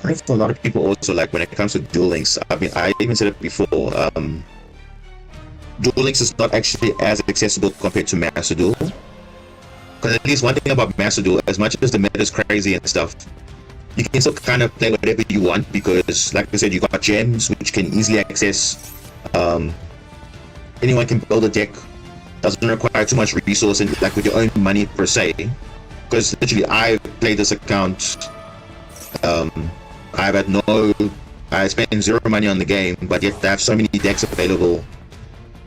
Speaker 1: I think for a lot of people also, like when it comes to Duel Links, I mean, I even said it before, Duel Links is not actually as accessible compared to Master Duel. Because at least one thing about Master Duel, as much as the meta is crazy and stuff, you can still kind of play whatever you want because, like I said, you got gems which can easily access. Anyone can build a deck, doesn't require too much resource and like with your own money per se. Because literally, I played this account. I spent zero money on the game, but yet I have so many decks available,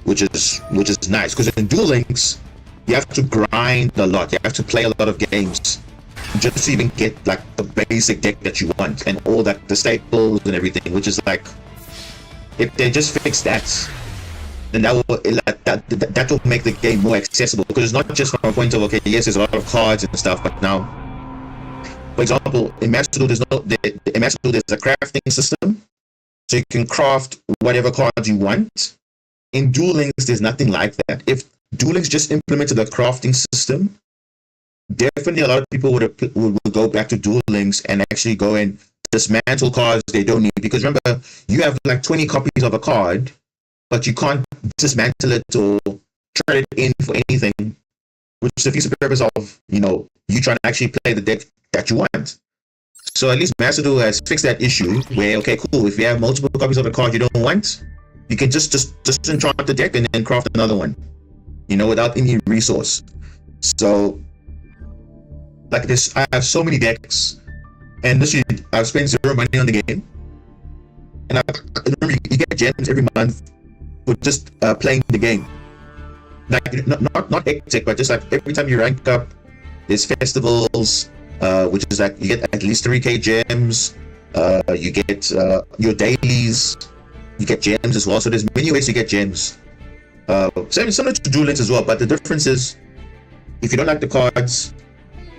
Speaker 1: which is nice. Because in Duel Links, you have to grind a lot. You have to play a lot of games just to even get like the basic deck that you want and all that, the staples and everything. Which is like, if they just fix that, then that will make the game more accessible. Because it's not just from a point of, okay, yes, there's a lot of cards and stuff, but now, for example, in Master Duel, there's a crafting system, so you can craft whatever cards you want. In Duel Links, there's nothing like that. If Duel Links just implemented a crafting system, definitely a lot of people would go back to Duel Links and actually go and dismantle cards they don't need. Because remember, you have like 20 copies of a card, but you can't dismantle it or trade it in for anything, which defeats the purpose of, you trying to actually play the deck that you want. So at least Master Duel has fixed that issue where, okay, cool, if you have multiple copies of a card you don't want, you can just enchant the deck and then craft another one, without any resource. So like this, I have so many decks, and literally I've spent zero money on the game, and I remember you get gems every month for just playing the game. Like not hectic, but just like every time you rank up, there's festivals, which is like you get at least 3k gems. You get your dailies, you get gems as well. So there's many ways to get gems. Similar to Duel Links as well, but the difference is, if you don't like the cards,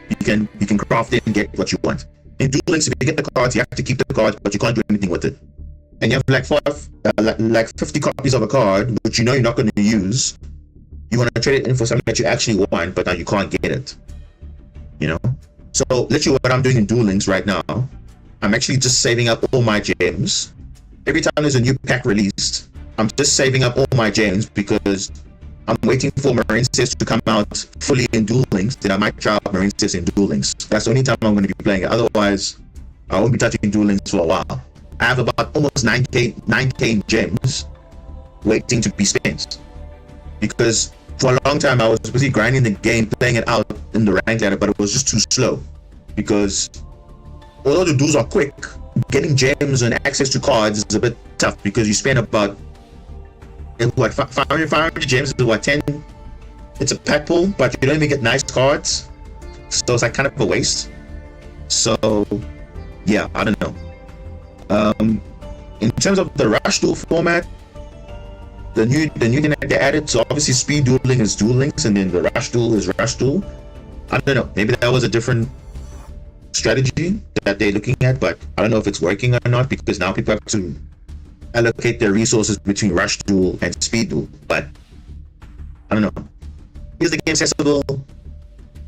Speaker 1: you can craft it and get what you want. In Duel Links, if you get the cards, you have to keep the cards, but you can't do anything with it. And you have like 50 copies of a card, which you're not going to use. You want to trade it in for something that you actually want, but now you can't get it. So literally what I'm doing in Duel Links right now, I'm actually just saving up all my gems. Every time there's a new pack released, I'm just saving up all my gems because I'm waiting for Marincess to come out fully in Duel Links. Then I might try out Marincess in Duel Links. That's the only time I'm going to be playing it. Otherwise, I won't be touching Duel Links for a while. I have about almost 9k gems waiting to be spent. Because for a long time I was busy grinding the game, playing it out in the rank ladder, but it was just too slow. Because although the duels are quick, getting gems and access to cards is a bit tough because you spend about 500 gems is what, 10? It's a pack pull, but you don't even get nice cards, so it's like kind of a waste. So yeah, I don't know. In terms of the rush duel format, the new thing that they added, so obviously speed dueling is Duel Links, and then the rush duel is rush duel. I don't know, maybe that was a different strategy that they're looking at, but I don't know if it's working or not, because now people have to allocate their resources between rush duel and speed duel. But I don't know, is the game accessible?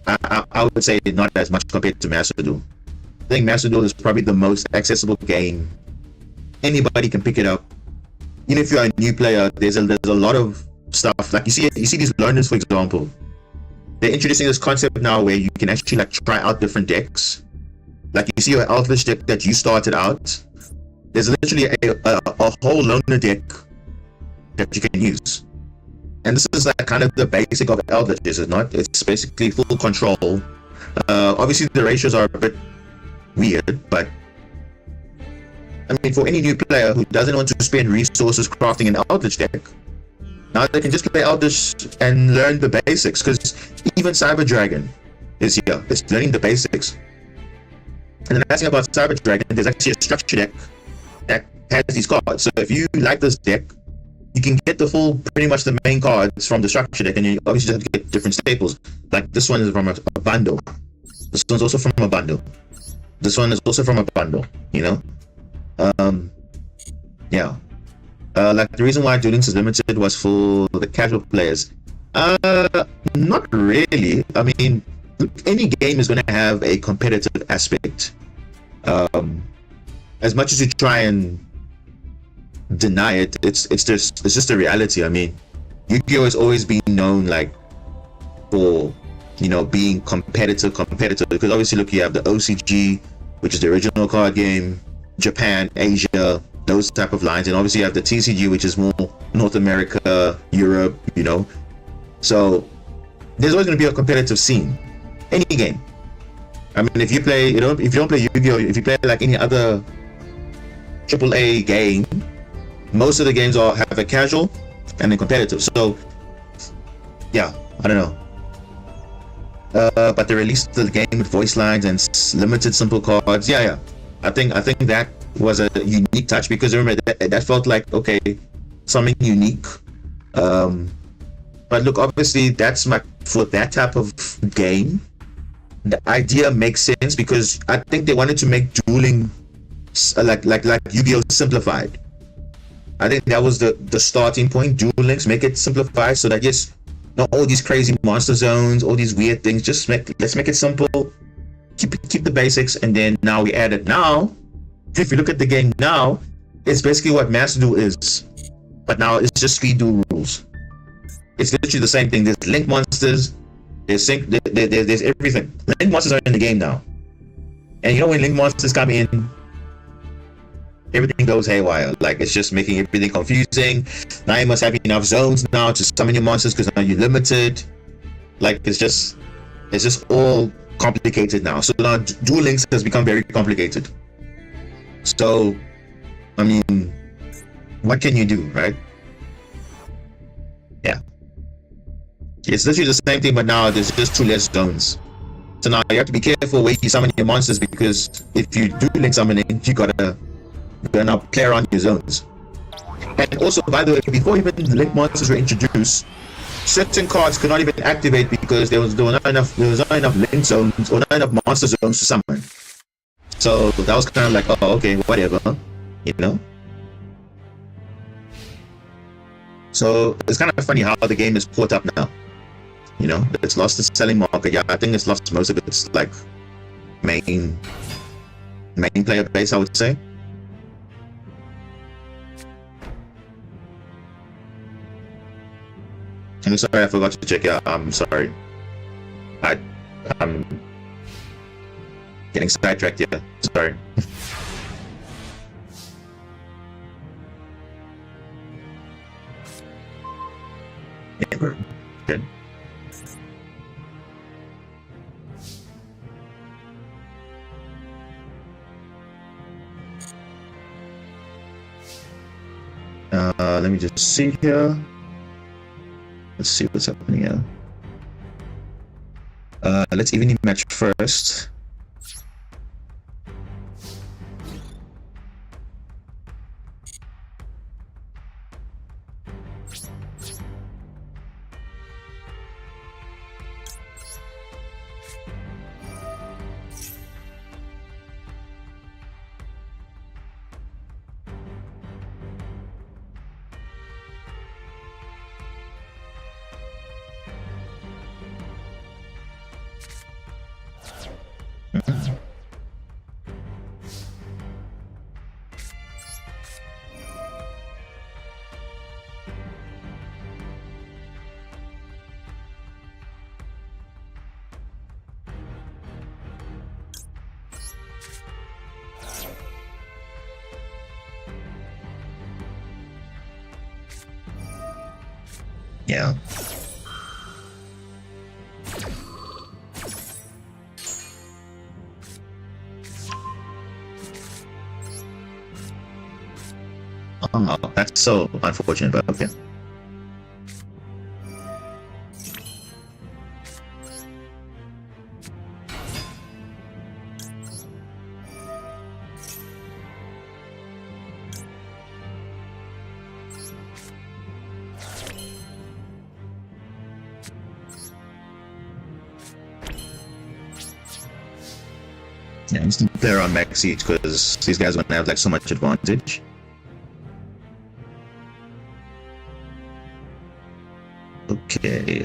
Speaker 1: I would say not as much compared to Master Duel. I think Master Duel is probably the most accessible game. Anybody can pick it up. Even if you're a new player, there's a lot of stuff. Like you see these learners, for example. They're introducing this concept now where you can actually like try out different decks. Like you see your Elfish deck that you started out. There's literally a whole loner deck that you can use. And this is like kind of the basic of Elvish, is it not? It's basically full control. Obviously the ratios are a bit weird, but I mean, for any new player who doesn't want to spend resources crafting an Eldritch deck, now they can just play Eldritch and learn the basics, because even Cyber Dragon is here. It's learning the basics. And the nice thing about Cyber Dragon, there's actually a structure deck that has these cards. So if you like this deck, you can get the full, pretty much the main cards from the structure deck, and you obviously just have to get different staples. Like this one is from a bundle. This one's also from a bundle. This one is also from a bundle. You know, yeah. Like the reason why Duel Links is limited was for the casual players. Not really. I mean, any game is going to have a competitive aspect. As much as you try and deny it, it's just a reality. I mean, Yu-Gi-Oh has always been known like for, you know, being competitive, because obviously look, you have the OCG, which is the original card game, Japan, Asia, those type of lines, and obviously you have the TCG, which is more North America, Europe, you know. So there's always going to be a competitive scene, any game. I mean, if you play, you know, if you don't play Yu-Gi-Oh, if you play like any other AAA game, most of the games all have a casual and a competitive. So yeah, I don't know. But they released the game with voice lines and limited simple cards. Yeah. I think that was a unique touch, because remember that felt like, okay, something unique. But look, obviously that's for that type of game, the idea makes sense, because I think they wanted to make dueling like Yu-Gi-Oh simplified. I think that was the starting point. Duel Links, make it simplified so that, yes, not all these crazy monster zones, all these weird things. Let's make it simple. Keep the basics, and then now we add it. Now, if you look at the game now, it's basically what Master Duel is, but now it's just Speed Duel rules. It's literally the same thing. There's Link monsters. There's everything. Link monsters are in the game now, and you know, when Link monsters come in, everything goes haywire. Like, it's just making everything confusing. Now you must have enough zones now to summon your monsters, because now you're limited. Like, it's just all complicated now. So now Duel Links has become very complicated. So, I mean, what can you do, right? Yeah. It's literally the same thing, but now there's just 2 less zones. So now you have to be careful where you summon your monsters, because if you do link summoning, you gotta now play around your zones. And also, by the way, before even the link monsters were introduced, certain cards could not even activate because there was not enough link zones or not enough monster zones to summon. So that was kind of like, oh, okay, whatever, you know. So it's kind of funny how the game is put up now. You know, it's lost its selling market. Yeah, I think it's lost most of its like main player base, I would say. I'm sorry, I forgot to check out. I'm sorry. I'm getting sidetracked here. Sorry. Good. Let me just see here. Let's see what's happening here. Let's evening match first. Yeah. Oh, that's so unfortunate, but okay. Yeah, instant player on back siege because these guys are gonna have like so much advantage. Okay,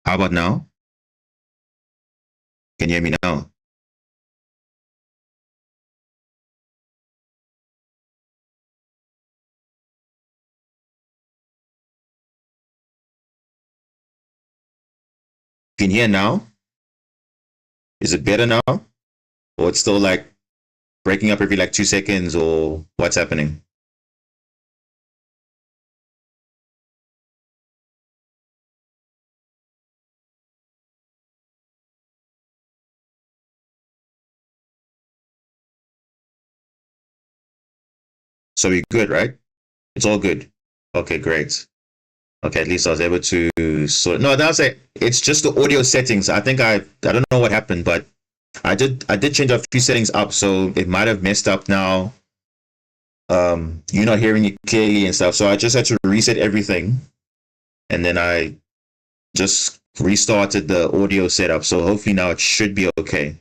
Speaker 1: How about now? Can you hear me now? Can you hear now? Is it better now? Or it's still like breaking up every like 2 seconds, or what's happening? So we're good, right? It's all good. Okay, great. Okay, at least I was able to sort. No, that's it. It's just the audio settings. I don't know what happened, but I did change a few settings up, so it might have messed up now. You're not hearing it clearly and stuff. So I just had to reset everything, and then I just restarted the audio setup. So hopefully now it should be okay.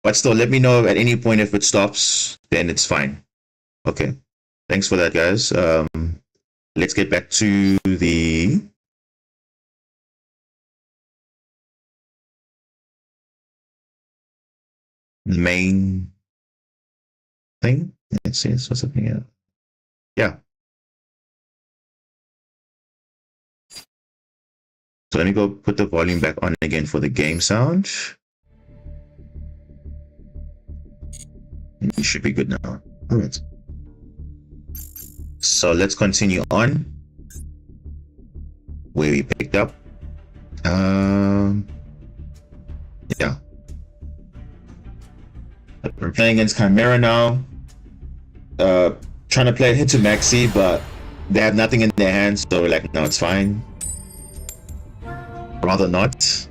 Speaker 1: But still, let me know at any point if it stops. Then it's fine. Okay. Thanks for that, guys. Let's get back to the main thing. Let's see, what's happening here. Yeah. So let me go put the volume back on again for the game sound. You should be good now. All right. So let's continue on. where we picked up. Yeah. We're playing against Chimera now. Trying to play it hit to Maxi, but they have nothing in their hands, so we're like, no, it's fine. Rather not.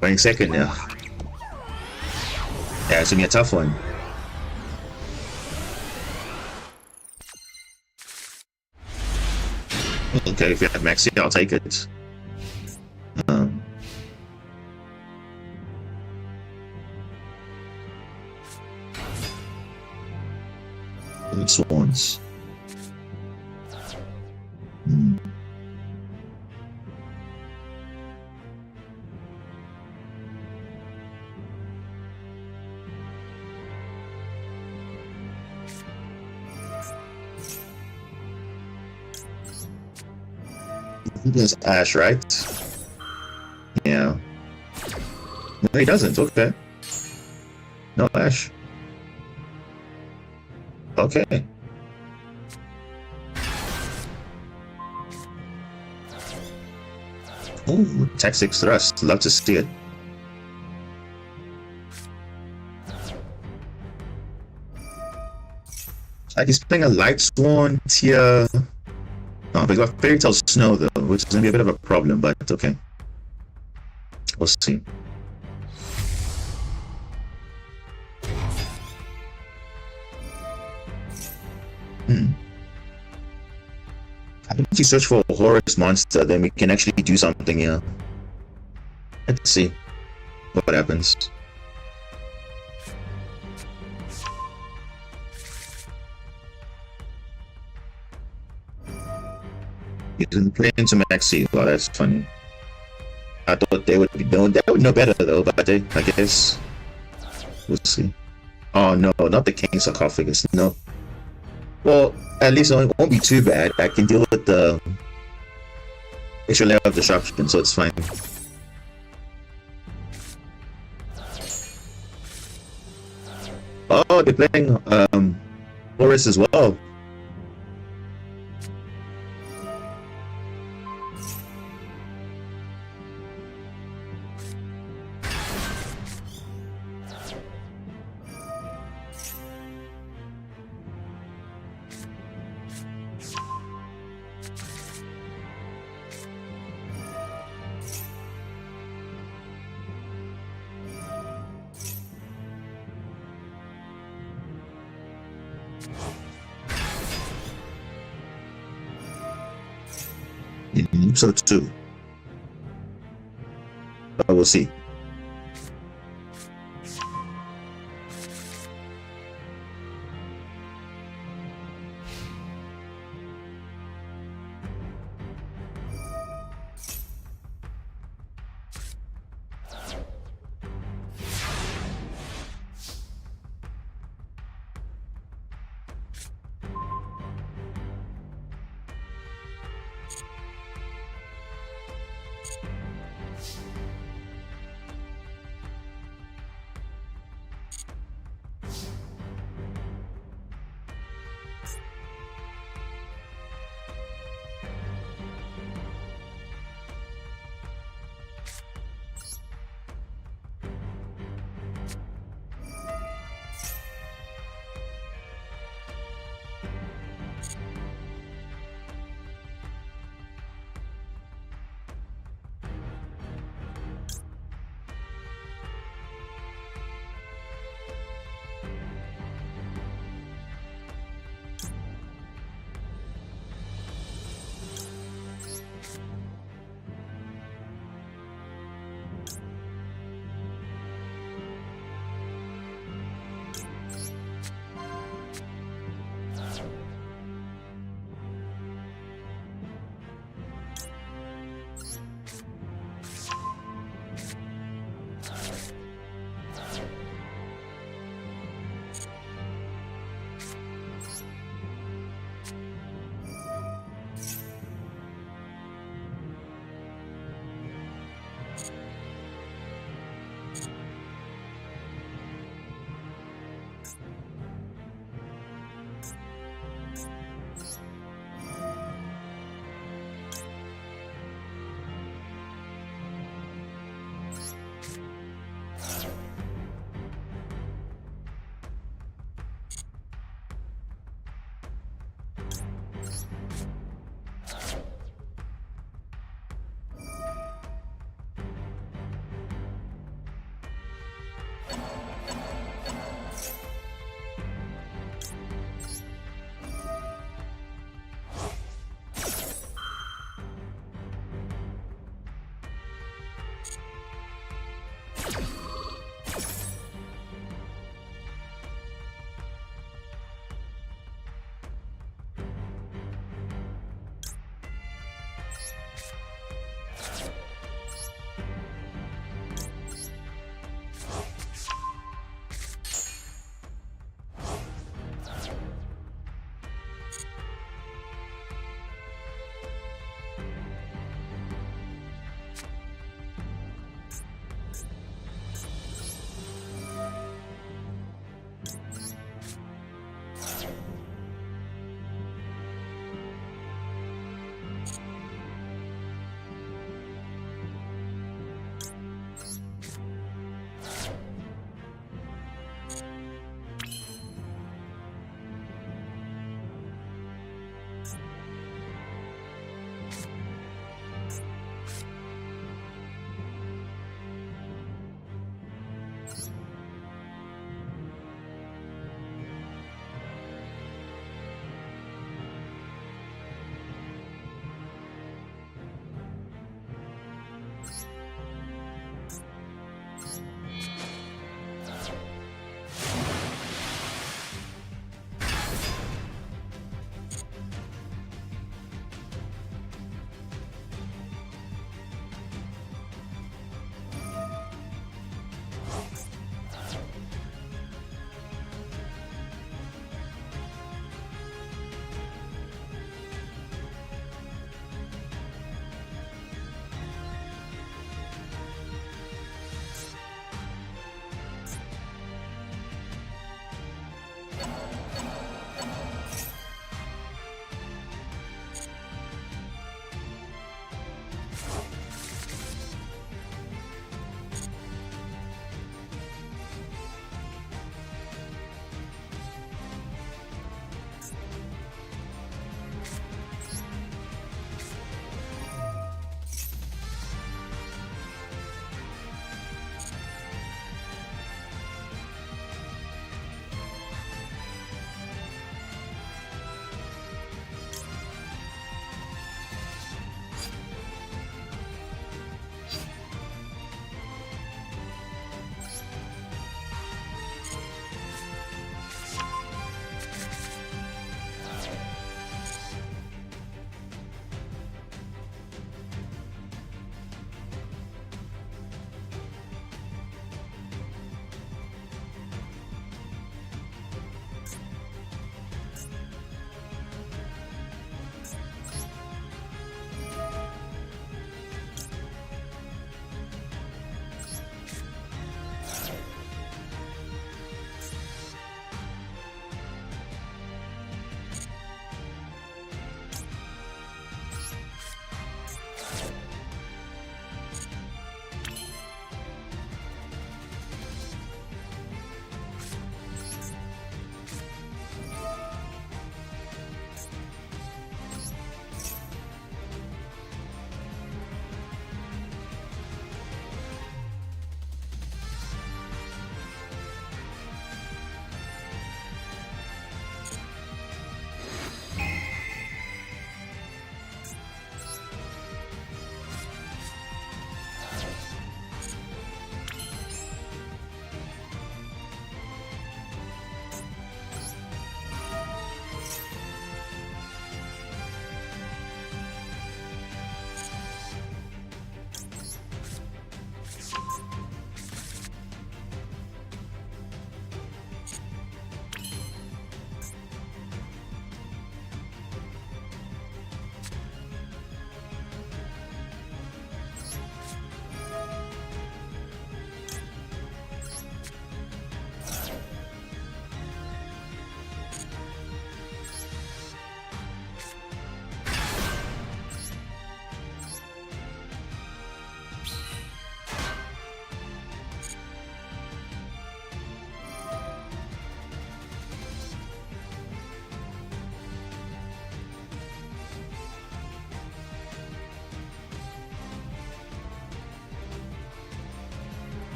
Speaker 1: Going second now. Yeah, it's gonna be a tough one. Okay, if you have Maxi, I'll take it. Swans. He does Ash, right? Yeah. No, he doesn't. Okay. No Ash. Okay. Ooh, Tech 6 Thrust. Love to see it. Like he's playing a Light Sworn tier. No, but he's got Fairy Tail Snow though, which is gonna be a bit of a problem, but it's okay. We'll see. I think if you search for a Horus monster, then we can actually do something here. Let's see what happens. You didn't play into Maxi. Well, that's funny. I thought they would be known. They would know better though, but I guess we'll see. Oh no, not the King Sarcophagus. No. Well, at least it won't be too bad. I can deal with the extra layer of disruption, so it's fine. Oh, they're playing Horus as well. So too. But we'll see.